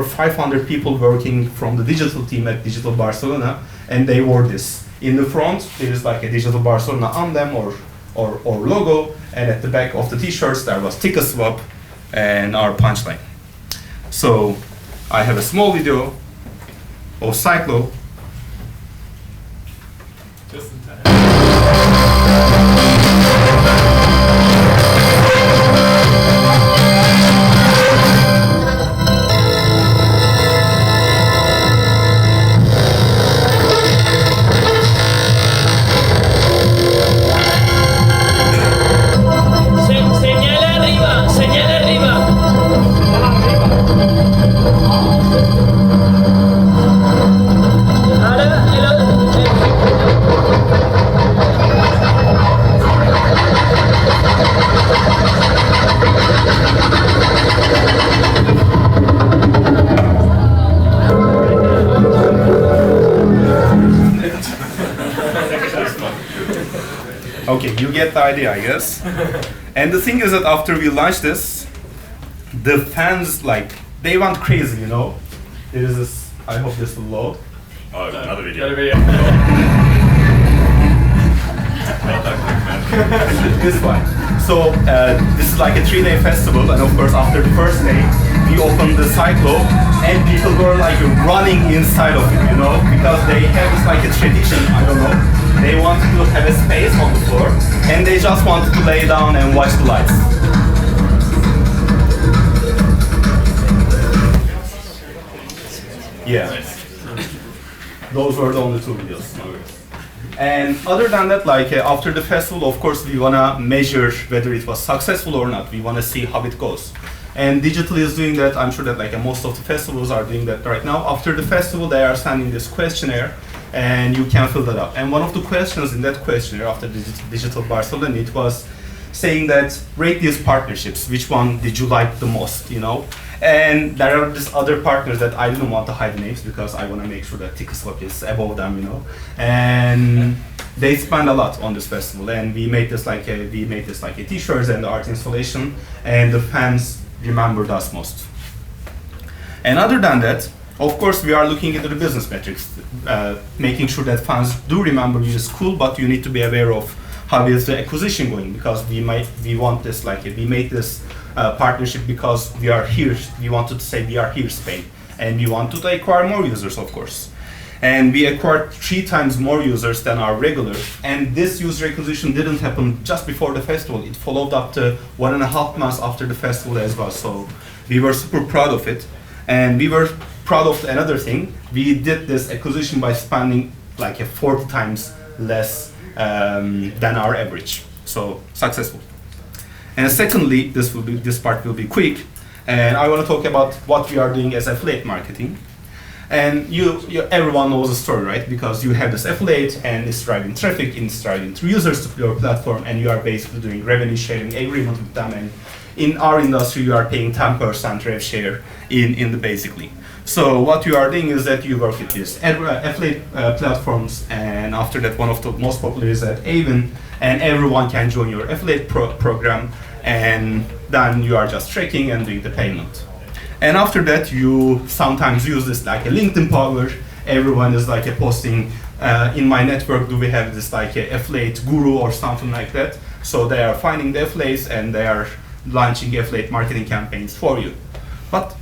500 people working from the digital team at Digital Barcelona, and they wore this. In the front, there is like a Digital Barcelona emblem or logo, and at the back of the T-shirts there was TicketSwap and our punchline. So I have a small video of Cyclo. Just in time. Okay, you get the idea, I guess. And the thing is that after we launched this, the fans, like, they went crazy, you know? There is this, I hope this will load. Oh, another video. This one. So this is like a 3-day festival, and of course after the first day, we opened the Cyclo, and people were like running inside of it, you know? Because they have this like a tradition, I don't know. They wanted to have a space on the floor, and they just wanted to lay down and watch the lights. Yeah. Those were the only 2 videos. And other than that, like after the festival, of course, we wanna measure whether it was successful or not. We wanna see how it goes. And Digital is doing that. I'm sure that like most of the festivals are doing that right now. After the festival, they are sending this questionnaire, and you can fill that up. And one of the questions in that questionnaire after Digital Barcelona, it was saying that rate these partnerships. Which one did you like the most, you know? And there are these other partners that I didn't want to hide the names because I want to make sure that TicketSwap is above them, you know. And they spend a lot on this festival, and we made this like a T-shirts and the art installation, and the fans remembered us most. And other than that, of course, we are looking into the business metrics, making sure that fans do remember you is cool, but you need to be aware of how is the acquisition going, because we want this we made this partnership because we are here. We wanted to say we are here, Spain, and we want to acquire more users, of course. And we acquired 3 times more users than our regular. And this user acquisition didn't happen just before the festival. It followed up to 1.5 months after the festival as well. So we were super proud of it. And we were proud of another thing. We did this acquisition by spending like 40 times less than our average. So successful. And secondly, this part will be quick. And I want to talk about what we are doing as affiliate marketing. And everyone knows the story, right? Because you have this affiliate, and it's driving traffic, and it's driving users to your platform, and you are basically doing revenue sharing agreement with them. And in our industry, you are paying 10% rev share in the basically. So what you are doing is that you work with these affiliate platforms, and after that, one of the most popular is at Avon, and everyone can join your affiliate program, and then you are just tracking and doing the payment. And after that, you sometimes use this like a LinkedIn power. Everyone is like posting, in my network, do we have this like a affiliate guru or something like that? So they are finding the affiliates and they are launching affiliate marketing campaigns for you. But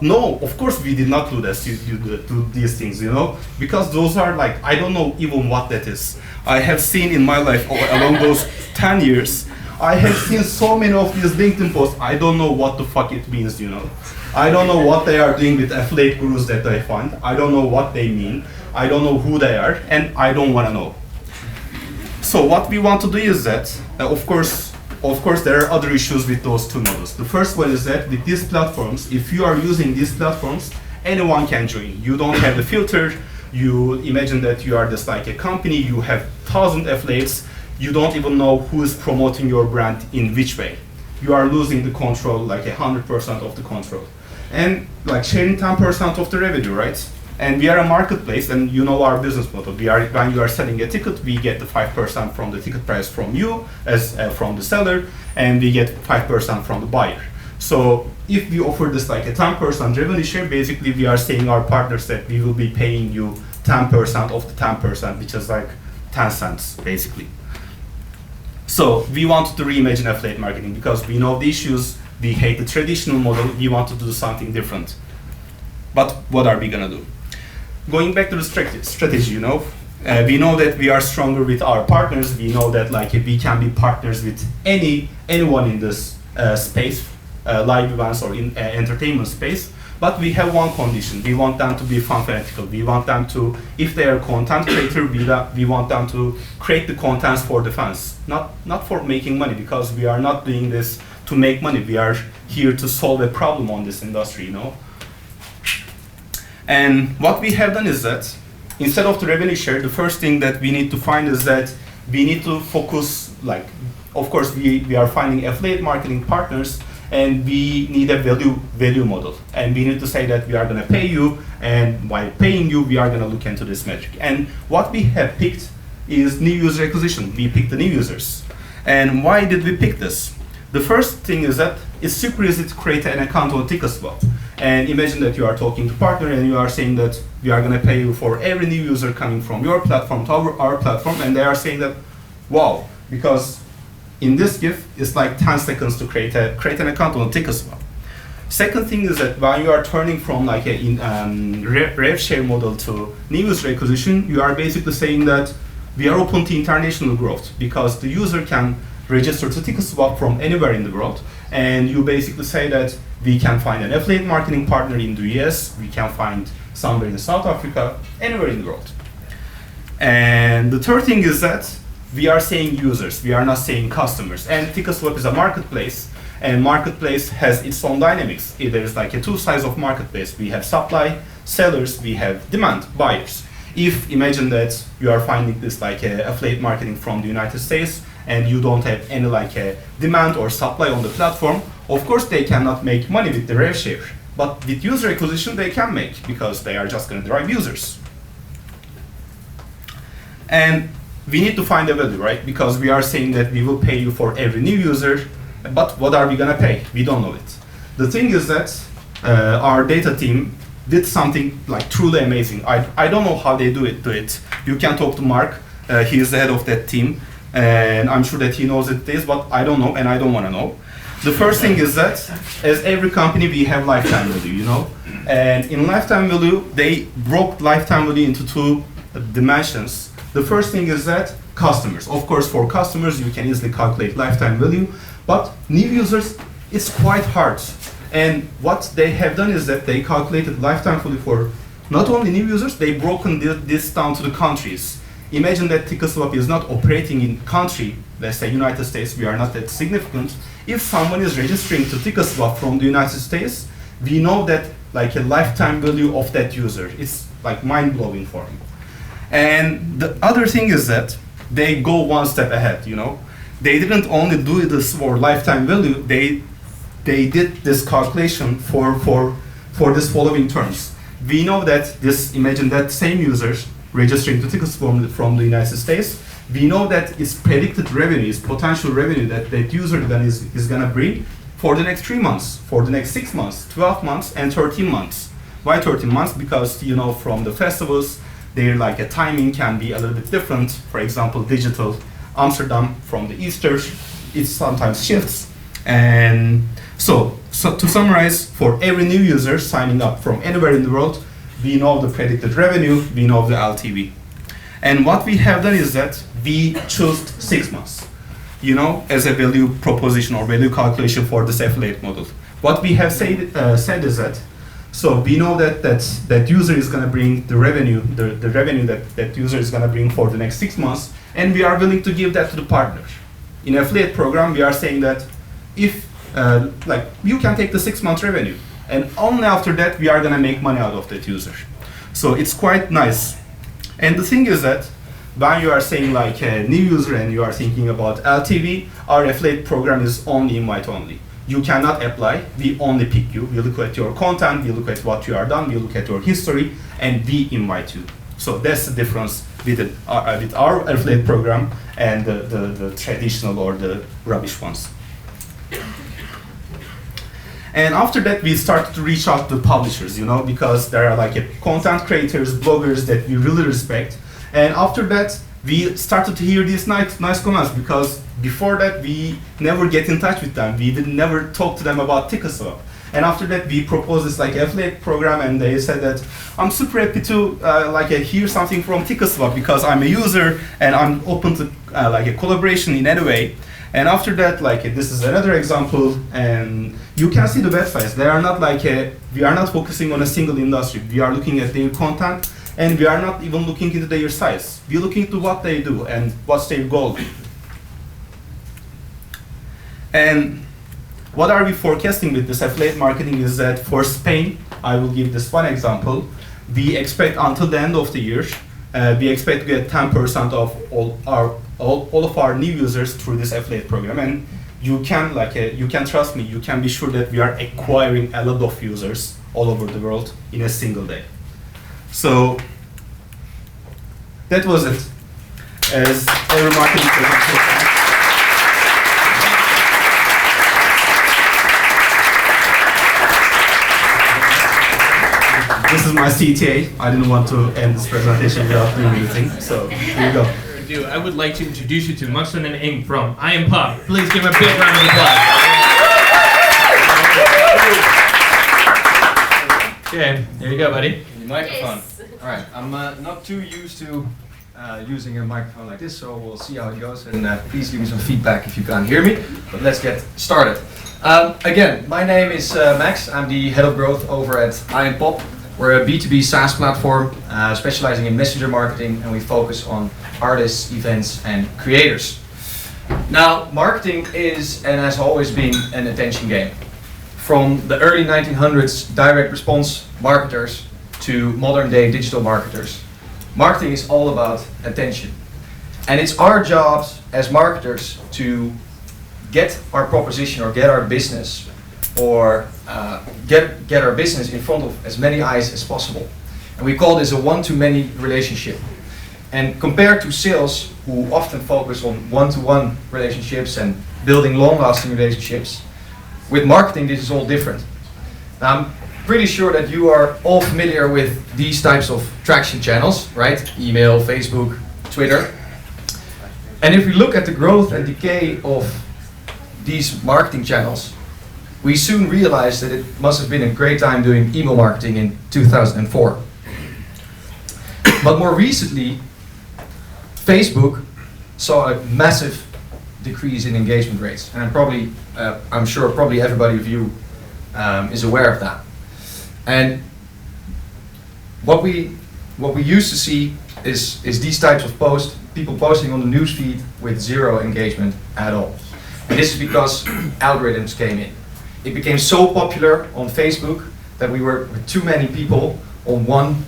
no, of course we did not do this, do these things, you know, because those are like, I don't know even what that is. I have seen in my life along those 10 years, I have seen so many of these LinkedIn posts, I don't know what the fuck it means, you know. I don't know what they are doing with affiliate gurus that I find. I don't know what they mean. I don't know who they are, and I don't want to know. So what we want to do is that, of course, there are other issues with those two models. The first one is that with these platforms, if you are using these platforms, anyone can join. You don't have the filter. You imagine that you are just like a company. You have 1,000 affiliates. You don't even know who is promoting your brand in which way. You are losing the control, like 100% of the control. And like sharing 10% of the revenue, right? And we are a marketplace, and you know our business model. When you are selling a ticket, we get the 5% from the ticket price from you, as from the seller, and we get 5% from the buyer. So if we offer this like a 10% revenue share, basically we are saying our partners that we will be paying you 10% of the 10%, which is like 10 cents, basically. So we wanted to reimagine affiliate marketing because we know the issues, we hate the traditional model, we want to do something different. But what are we gonna do? Going back to the strategy, you know, we know that we are stronger with our partners. We know that like we can be partners with anyone in this space, live events or in entertainment space. But we have one condition: we want them to be fan fanatical. We want them to, if they are content creator, we want them to create the contents for the fans, not for making money, because we are not doing this to make money. We are here to solve a problem on this industry, you know. And what we have done is that instead of the revenue share, the first thing that we need to find is that we need to focus, like, of course, we are finding affiliate marketing partners, and we need a value model. And we need to say that we are going to pay you, and by paying you, we are going to look into this metric. And what we have picked is new user acquisition. We picked the new users. And why did we pick this? The first thing is that it's super easy to create an account on TicketSwap. And imagine that you are talking to a partner and you are saying that we are going to pay you for every new user coming from your platform to our platform, and they are saying that, wow, because in this gift, it's like 10 seconds to create an account on TicketSwap. Second thing is that when you are turning from like a rev share model to new user acquisition, you are basically saying that we are open to international growth, because the user can register to TicketSwap from anywhere in the world, and you basically say that we can find an affiliate marketing partner in the US, we can find somewhere in South Africa, anywhere in the world. And the third thing is that we are saying users, we are not saying customers. And TicketSwap is a marketplace, and marketplace has its own dynamics. There is like a two sides of marketplace. We have supply, sellers, we have demand, buyers. If imagine that you are finding this like affiliate marketing from the United States, and you don't have any like a demand or supply on the platform, of course they cannot make money with the rev share. But with user acquisition they can make, because they are just going to drive users. And we need to find a value, right? Because we are saying that we will pay you for every new user, but what are we going to pay? We don't know it. The thing is that our data team did something like truly amazing. I don't know how they do it. You can talk to Mark. He is the head of that team. And I'm sure that he knows it is, but I don't know, and I don't want to know. The first thing is that, as every company, we have lifetime value, you know? And in lifetime value, they broke lifetime value into two dimensions. The first thing is that customers. Of course, for customers, you can easily calculate lifetime value, but new users, it's quite hard. And what they have done is that they calculated lifetime value for not only new users, they've broken this down to the countries. Imagine that TicketSwap is not operating in country, let's say United States, we are not that significant. If someone is registering to TicketSwap from the United States, we know that like a lifetime value of that user. It's like mind-blowing for him. And the other thing is that they go one step ahead, you know. They didn't only do this for lifetime value, they did this calculation for this following terms. We know that imagine that same users registering to TicketSwap from the United States, we know that its predicted revenue, its potential revenue that user then is gonna bring for the next 3 months, for the next 6 months, 12 months, and 13 months. Why 13 months? Because, you know, from the festivals, their like a timing can be a little bit different. For example, digital Amsterdam from the Easter, it sometimes shifts. And so to summarize, for every new user signing up from anywhere in the world, we know the predicted revenue, we know the LTV. And what we have done is that we chose 6 months, as a value proposition or value calculation for this affiliate model. What we have said is that, so we know that user is going to bring the revenue, the revenue that user is going to bring for the next 6 months, and we are willing to give that to the partner. In affiliate program, we are saying that if, you can take the 6 months revenue, and only after that we are going to make money out of that user. So it's quite nice. And the thing is that when you are saying like a new user and you are thinking about LTV, our affiliate program is only invite only. You cannot apply, we only pick you. We look at your content, we look at what you are done, we look at your history, and we invite you. So that's the difference with our affiliate program and the traditional or the rubbish ones. And after that, we started to reach out to publishers, because there are like content creators, bloggers that we really respect. And after that, we started to hear these nice comments, because before that, we never get in touch with them. We never talk to them about TicketSwap. And after that, we proposed this affiliate program, and they said that I'm super happy to hear something from TicketSwap because I'm a user and I'm open to a collaboration in any way. And after that, this is another example, and you can see the websites. They are not we are not focusing on a single industry. We are looking at their content, and we are not even looking into their size. We're looking into what they do and what's their goal. And what are we forecasting with this affiliate marketing is that for Spain, I will give this one example. We expect until the end of the year, we expect to get 10% of all of our new users through this affiliate program. And you can trust me, you can be sure that we are acquiring a lot of users all over the world in a single day. So that was it. As every marketing presentation. This is my CTA. I didn't want to end this presentation without doing anything, so here you go. I would like to introduce you to Nicholson and Ingh from I Am Pop. Please give him a big round of applause. Okay, there you go, buddy. The microphone. Yes. All right, I'm not too used to using a microphone like this, so we'll see how it goes. And please give me some feedback if you can't hear me. But let's get started. Again, my name is Max. I'm the head of growth over at I Am Pop. We're a B2B SaaS platform specializing in messenger marketing, and we focus on artists, events, and creators. Now, marketing is and has always been an attention game. From the early 1900s direct response marketers to modern day digital marketers, marketing is all about attention. And it's our jobs as marketers to get our proposition or get our business or get our business in front of as many eyes as possible. And we call this a one-to-many relationship. And compared to sales, who often focus on one-to-one relationships and building long-lasting relationships, with marketing this is all different. Now, I'm pretty sure that you are all familiar with these types of traction channels, right? Email, Facebook, Twitter. And if we look at the growth and decay of these marketing channels, we soon realized that it must have been a great time doing email marketing in 2004. But more recently, Facebook saw a massive decrease in engagement rates, and I'm sure probably everybody of you is aware of that. And what we used to see is these types of posts, people posting on the newsfeed with zero engagement at all. And this is because algorithms came in. It became so popular on Facebook that we were with too many people on one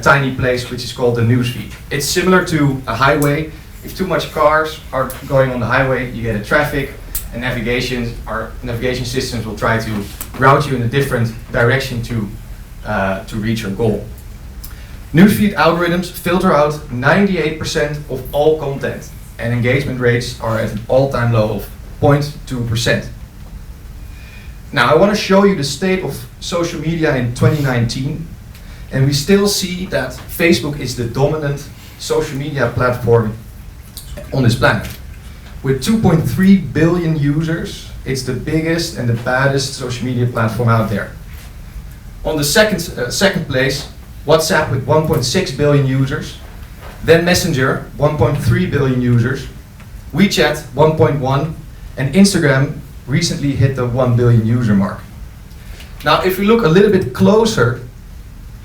tiny place, which is called the newsfeed. It's similar to a highway. If too much cars are going on the highway, you get a traffic, and our navigation systems will try to route you in a different direction to reach your goal. Newsfeed algorithms filter out 98% of all content, and engagement rates are at an all-time low of 0.2%. Now, I want to show you the state of social media in 2019, and we still see that Facebook is the dominant social media platform on this planet. With 2.3 billion users, it's the biggest and the baddest social media platform out there. On the second place, WhatsApp with 1.6 billion users, then Messenger, 1.3 billion users, WeChat, 1.1, and Instagram recently hit the 1 billion user mark. Now, if we look a little bit closer,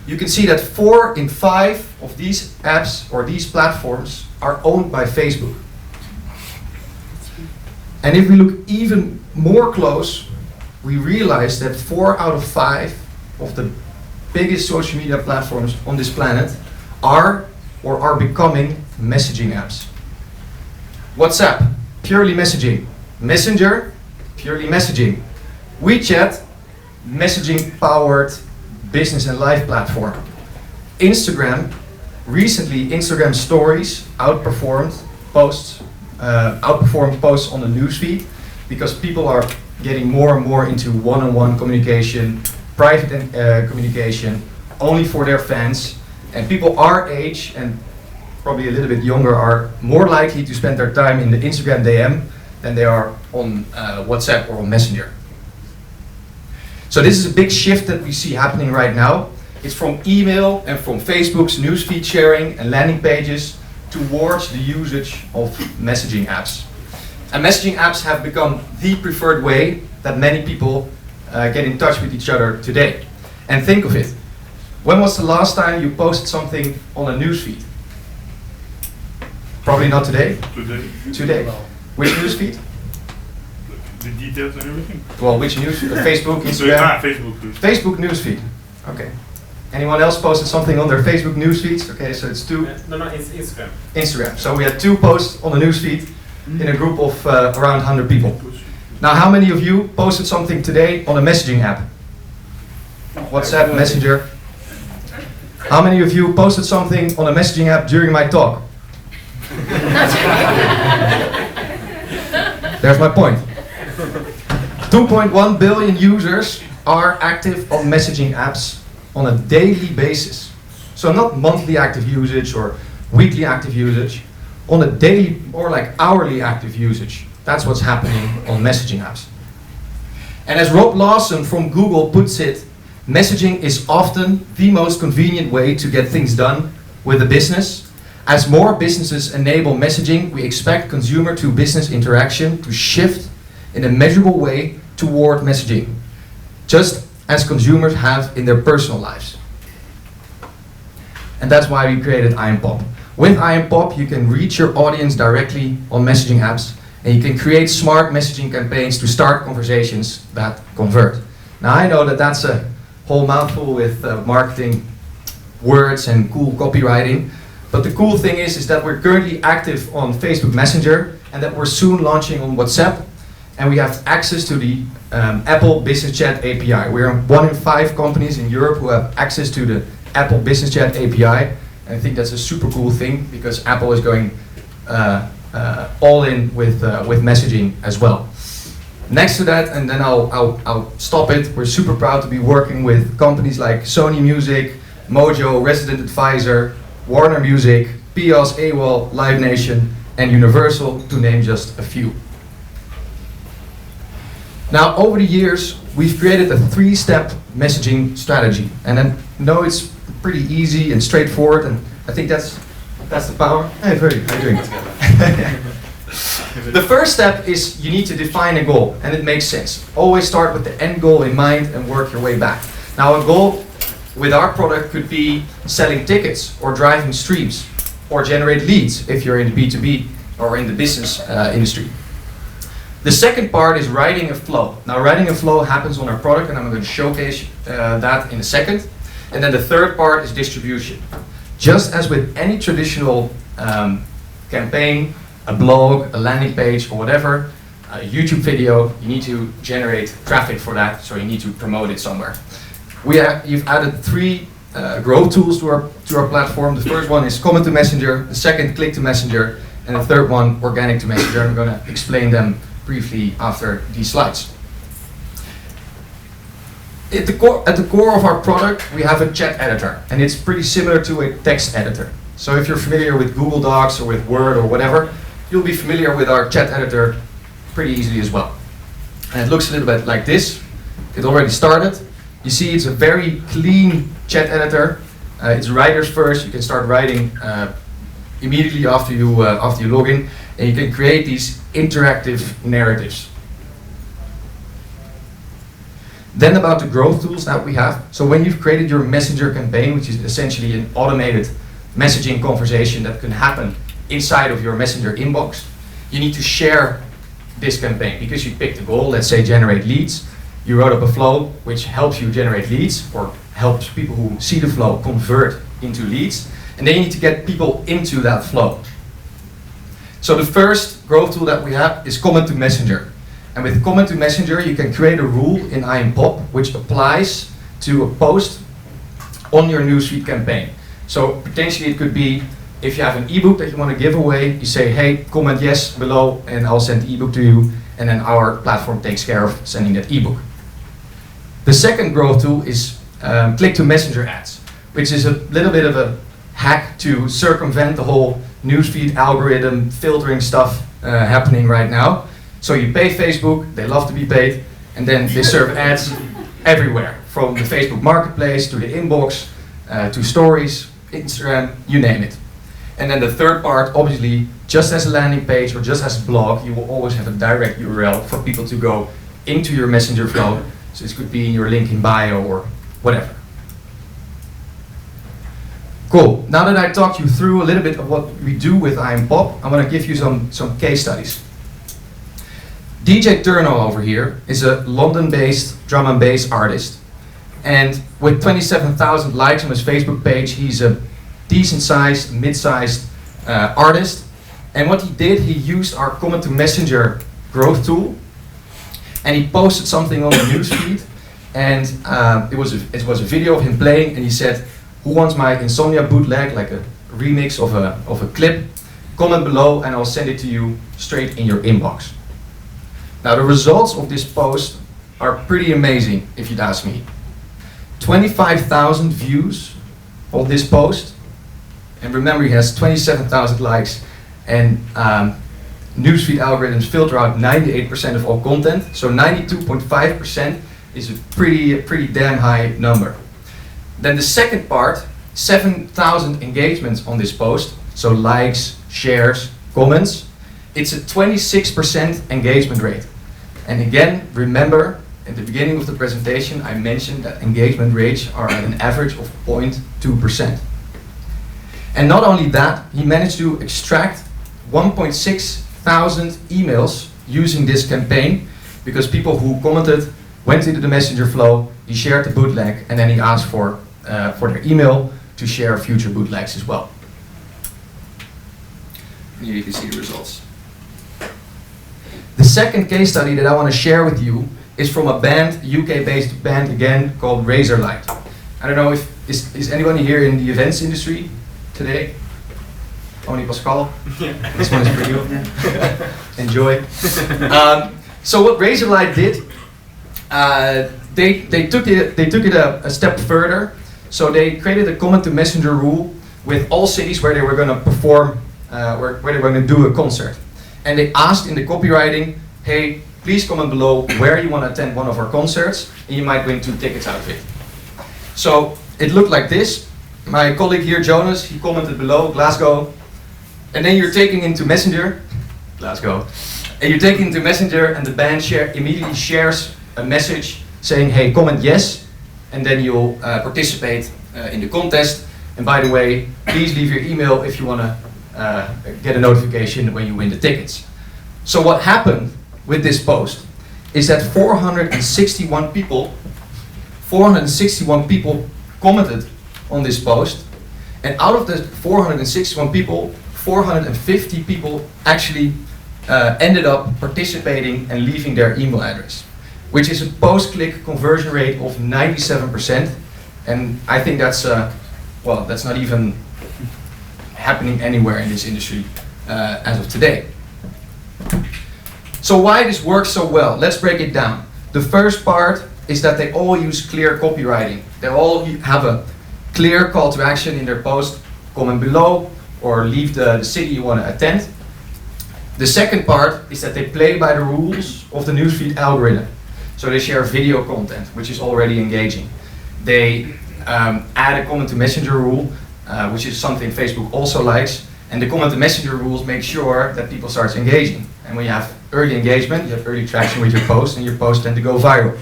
you can see that 4 in 5 of these apps or these platforms are owned by Facebook. And if we look even more close, we realize that 4 out of 5 of the biggest social media platforms on this planet are or are becoming messaging apps. WhatsApp, purely messaging. Messenger, purely messaging. WeChat, messaging-powered business and life platform. Instagram, recently Instagram stories outperformed posts on the newsfeed because people are getting more and more into one-on-one communication, private communication, only for their fans. And people our age and probably a little bit younger are more likely to spend their time in the Instagram DM than they are on WhatsApp or on Messenger. So this is a big shift that we see happening right now. It's from email and from Facebook's newsfeed sharing and landing pages towards the usage of messaging apps. And messaging apps have become the preferred way that many people get in touch with each other today. And think of it. When was the last time you posted something on a newsfeed? Probably not today. Today. Which newsfeed? The details and everything. Well, which newsfeed? Facebook, Instagram? Facebook. Facebook newsfeed. Okay. Anyone else posted something on their Facebook newsfeeds? Okay, so it's 2. No, it's Instagram. Instagram. So we had 2 posts on the newsfeed in a group of around 100 people. Now, how many of you posted something today on a messaging app? WhatsApp, Messenger. How many of you posted something on a messaging app during my talk? There's my point. 2.1 billion users are active on messaging apps on a daily basis. So not monthly active usage or weekly active usage, on a daily or like hourly active usage. That's what's happening on messaging apps. And as Rob Lawson from Google puts it, messaging is often the most convenient way to get things done with a business. As more businesses enable messaging, we expect consumer-to-business interaction to shift in a measurable way toward messaging, just as consumers have in their personal lives. And that's why we created IMPOP. With IMPOP, you can reach your audience directly on messaging apps, and you can create smart messaging campaigns to start conversations that convert. Now, I know that that's a whole mouthful with marketing words and cool copywriting, but the cool thing is that we're currently active on Facebook Messenger, and that we're soon launching on WhatsApp, and we have access to the Apple Business Chat API. We're 1 in 5 companies in Europe who have access to the Apple Business Chat API. And I think that's a super cool thing because Apple is going all in with messaging as well. Next to that, and then I'll stop it, we're super proud to be working with companies like Sony Music, Mojo, Resident Advisor, Warner Music, Pios, AWOL, Live Nation, and Universal, to name just a few. Now, over the years, we've created a 3-step messaging strategy. And I know it's pretty easy and straightforward, and I think that's the power. Hey, Ferdy, how are you doing? The first step is you need to define a goal, and it makes sense. Always start with the end goal in mind and work your way back. Now, a goal with our product could be selling tickets, or driving streams, or generate leads if you're in the B2B or in the business industry. The second part is writing a flow. Now, writing a flow happens on our product, and I'm going to showcase that in a second. And then the third part is distribution. Just as with any traditional campaign, a blog, a landing page, or whatever, a YouTube video, you need to generate traffic for that, so you need to promote it somewhere. You've added 3 growth tools to our platform. The first one is comment to Messenger, the second click to Messenger, and the third one organic to Messenger. I'm going to explain them briefly after these slides. At the core of our product, we have a chat editor, and it's pretty similar to a text editor. So if you're familiar with Google Docs or with Word or whatever, you'll be familiar with our chat editor pretty easily as well. And it looks a little bit like this. It already started. You see it's a very clean chat editor. It's writers first. You can start writing immediately after you log in, and you can create these interactive narratives. Then about the growth tools that we have. So when you've created your messenger campaign, which is essentially an automated messaging conversation that can happen inside of your messenger inbox, you need to share this campaign because you picked a goal, let's say generate leads. You wrote up a flow which helps you generate leads or helps people who see the flow convert into leads. And then you need to get people into that flow. So the first growth tool that we have is comment to messenger. And with comment to messenger, you can create a rule in IMPOP which applies to a post on your newsfeed campaign. So potentially it could be, if you have an ebook that you want to give away, you say, hey, comment yes below and I'll send the ebook to you, and then our platform takes care of sending that ebook. The second growth tool is click to messenger ads, which is a little bit of a hack to circumvent the whole newsfeed algorithm filtering stuff happening right now. So you pay Facebook, they love to be paid, and then they serve ads everywhere, from the Facebook marketplace to the inbox, to stories, Instagram, you name it. And then the third part, obviously, just as a landing page or just as a blog, you will always have a direct URL for people to go into your messenger flow. So this could be in your link in bio or whatever. Cool. Now that I talked you through a little bit of what we do with IMPOP, I want to give you some case studies. DJ Turno over here is a London-based drum and bass artist. And with 27,000 likes on his Facebook page, he's a decent-sized, mid-sized artist. And what he did, he used our comment to messenger growth tool, and he posted something on the newsfeed. And it was a video of him playing, and he said, "Who wants my Insomnia bootleg, like a remix of a clip? Comment below, and I'll send it to you straight in your inbox." Now the results of this post are pretty amazing, if you'd ask me. 25,000 views on this post, and remember he has 27,000 likes, and newsfeed algorithms filter out 98% of all content, so 92.5% is a pretty damn high number. Then the second part, 7,000 engagements on this post, so likes, shares, comments. It's a 26% engagement rate. And again, remember, at the beginning of the presentation, I mentioned that engagement rates are at an average of 0.2%. And not only that, he managed to extract 1.6 thousand emails using this campaign, because people who commented went into the messenger flow, he shared the bootleg, and then he asked for their email to share future bootlegs as well. Here you can see the results. The second case study that I want to share with you is from a band, UK-based band again, called Razorlight. I don't know if, is anybody here in the events industry today? Only Pascal? This one is for you. Enjoy. So what Razorlight did, they took it a step further. So they created a comment to messenger rule with all cities where they were going to perform, where they were going to do a concert. And they asked in the copywriting, hey, please comment below where you want to attend one of our concerts, and you might win 2 tickets out of it. So it looked like this. My colleague here, Jonas, he commented below, Glasgow. And then you're taken into Messenger, Glasgow, and you're taken into Messenger, and the band immediately shares a message saying, hey, comment yes, and then you'll participate in the contest. And by the way, please leave your email if you want to get a notification when you win the tickets. So what happened with this post is that 461 people commented on this post, and out of the 461 people, 450 people actually ended up participating and leaving their email address, which is a post-click conversion rate of 97%, and I think that's well, that's not even happening anywhere in this industry as of today. So why this works so well? Let's break it down. The first part is that they all use clear copywriting. They all have a clear call to action in their post, comment below, or leave the city you want to attend. The second part is that they play by the rules of the newsfeed algorithm. So they share video content, which is already engaging. They add a comment to messenger rule, which is something Facebook also likes. And the comment to messenger rules make sure that people start engaging. And when you have early engagement, you have early traction with your post, and your posts tend to go viral.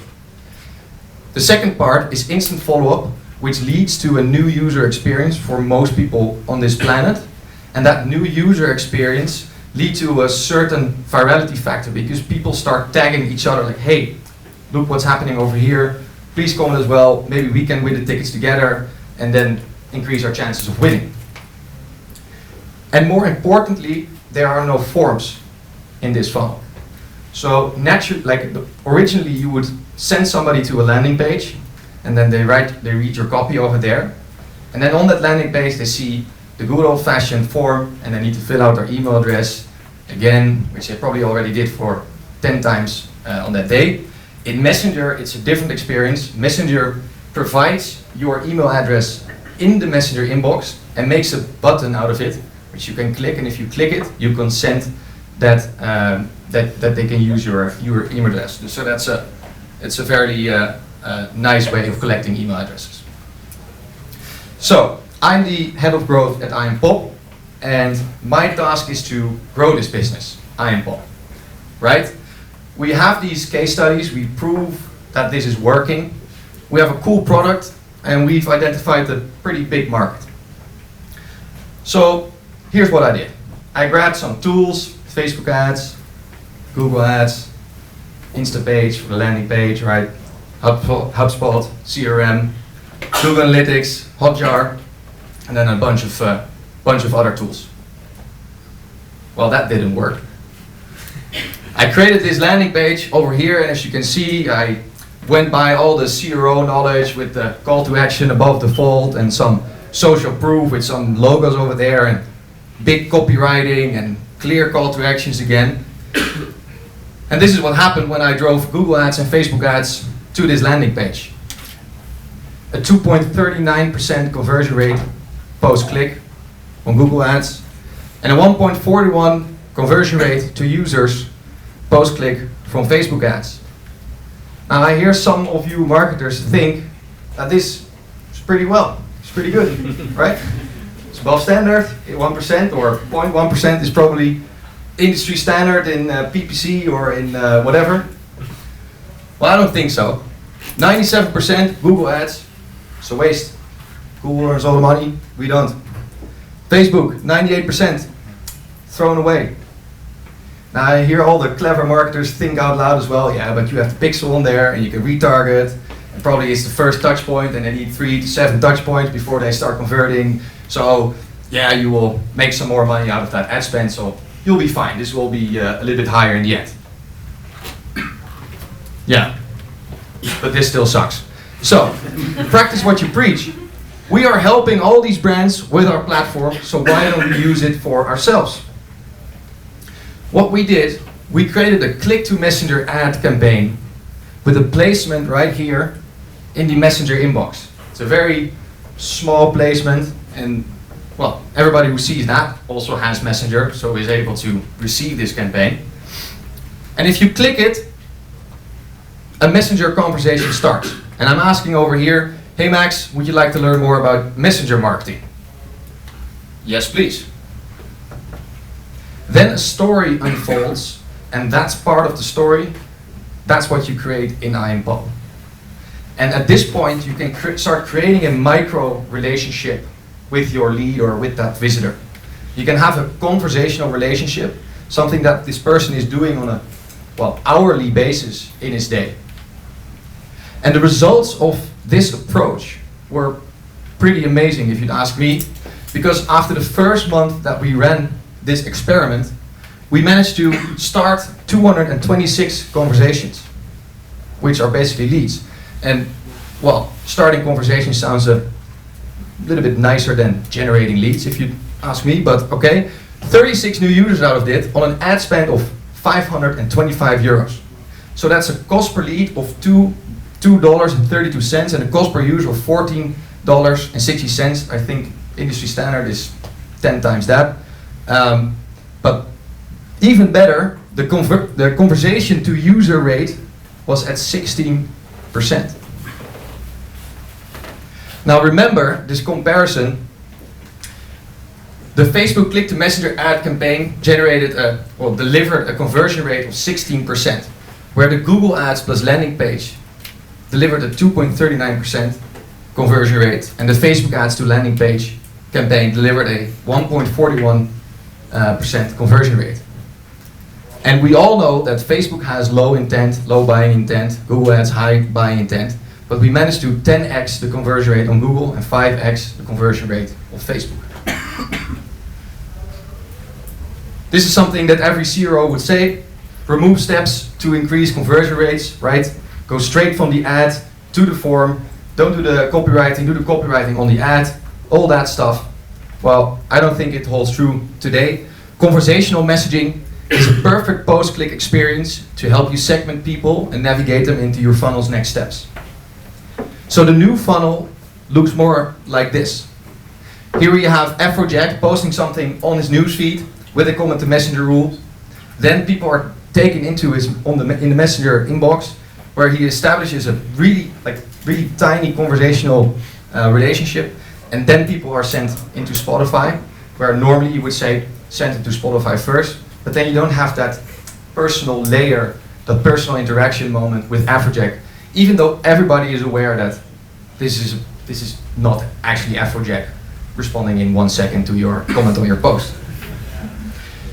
The second part is instant follow-up, which leads to a new user experience for most people on this planet. And that new user experience leads to a certain virality factor, because people start tagging each other like, hey, look what's happening over here, please comment as well, maybe we can win the tickets together, and then increase our chances of winning. And more importantly, there are no forms in this funnel. So originally you would send somebody to a landing page, and then they read your copy over there, and then on that landing page they see the good old-fashioned form, and they need to fill out their email address again, which they probably already did for 10 times on that day. In Messenger, it's a different experience. Messenger provides your email address in the Messenger inbox and makes a button out of it, which you can click, and if you click it, you consent that that they can use your email address. So it's a very nice way of collecting email addresses. So I'm the head of growth at IamPop, and my task is to grow this business, IamPop, right? We have these case studies, we prove that this is working. We have a cool product, and we've identified a pretty big market. So here's what I did. I grabbed some tools, Facebook ads, Google ads, Instapage for the landing page, right? HubSpot, CRM, Google Analytics, Hotjar, and then a bunch of other tools. Well, that didn't work. I created this landing page over here, and as you can see, I went by all the CRO knowledge with the call to action above the fold and some social proof with some logos over there and big copywriting and clear call to actions again. And this is what happened when I drove Google ads and Facebook ads to this landing page. A 2.39% conversion rate post-click on Google ads, and a 1.41 conversion rate to users post-click from Facebook ads. Now I hear some of you marketers think that this is pretty well, it's pretty good, right? It's above standard, 1% or 0.1% is probably industry standard in PPC or in whatever. Well, I don't think so. 97% Google ads, it's a waste. Google earns all the money, we don't. Facebook, 98%, thrown away. Now I hear all the clever marketers think out loud as well, yeah, but you have the pixel on there and you can retarget, and probably it's the first touch point and they need 3 to 7 touch points before they start converting. So yeah, you will make some more money out of that ad spend, so you'll be fine. This will be a little bit higher in the end. Yeah, but this still sucks. So, practice what you preach. We are helping all these brands with our platform, so why don't we use it for ourselves? What we did, we created a click-to-messenger ad campaign with a placement right here in the messenger inbox. It's a very small placement, and well, everybody who sees that also has Messenger, so is able to receive this campaign. And if you click it, a Messenger conversation starts. And I'm asking over here, hey Max, would you like to learn more about Messenger marketing? Yes, please. Then a story unfolds, and that's part of the story. That's what you create in IamPop. And at this point, you can start creating a micro relationship with your lead or with that visitor. You can have a conversational relationship, something that this person is doing on a hourly basis in his day. And the results of this approach were pretty amazing, if you'd ask me, because after the first month that we ran this experiment, we managed to start 226 conversations, which are basically leads. And well, starting conversations sounds a little bit nicer than generating leads, if you ask me, but okay. 36 new users out of it on an ad spend of 525 euros. So that's a cost per lead of $2.32 and a cost per user of $14.60. I think industry standard is 10 times that. But Even better, the conversation to user rate was at 16%. Now remember this comparison. The Facebook click to messenger ad campaign delivered a conversion rate of 16%, where the Google ads plus landing page delivered a 2.39% conversion rate, and the Facebook ads to landing page campaign delivered a 1.41% conversion rate. And we all know that Facebook has low intent, low buying intent, Google ads high buying intent, but we managed to 10x the conversion rate on Google and 5x the conversion rate on Facebook. This is something that every CRO would say. Remove steps to increase conversion rates, right? Go straight from the ad to the form. Don't do the copywriting, do the copywriting on the ad, all that stuff. Well, I don't think it holds true today. Conversational messaging is a perfect post-click experience to help you segment people and navigate them into your funnel's next steps. So the new funnel looks more like this. Here we have Afrojack posting something on his newsfeed with a comment to messenger rule. Then people are taken into in the messenger inbox, where he establishes a really tiny conversational relationship, and then people are sent into Spotify, where normally you would say send it to Spotify first, but then you don't have that personal layer, that personal interaction moment with Afrojack, even though everybody is aware that this is not actually Afrojack responding in 1 second to your comment on your post.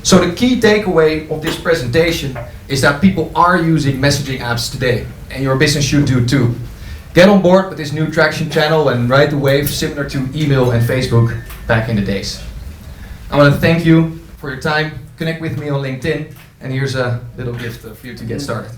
So the key takeaway of this presentation is that people are using messaging apps today, and your business should do too. Get on board with this new traction channel and ride the wave similar to email and Facebook back in the days. I want to thank you for your time. Connect with me on LinkedIn, and here's a little gift for you to get started.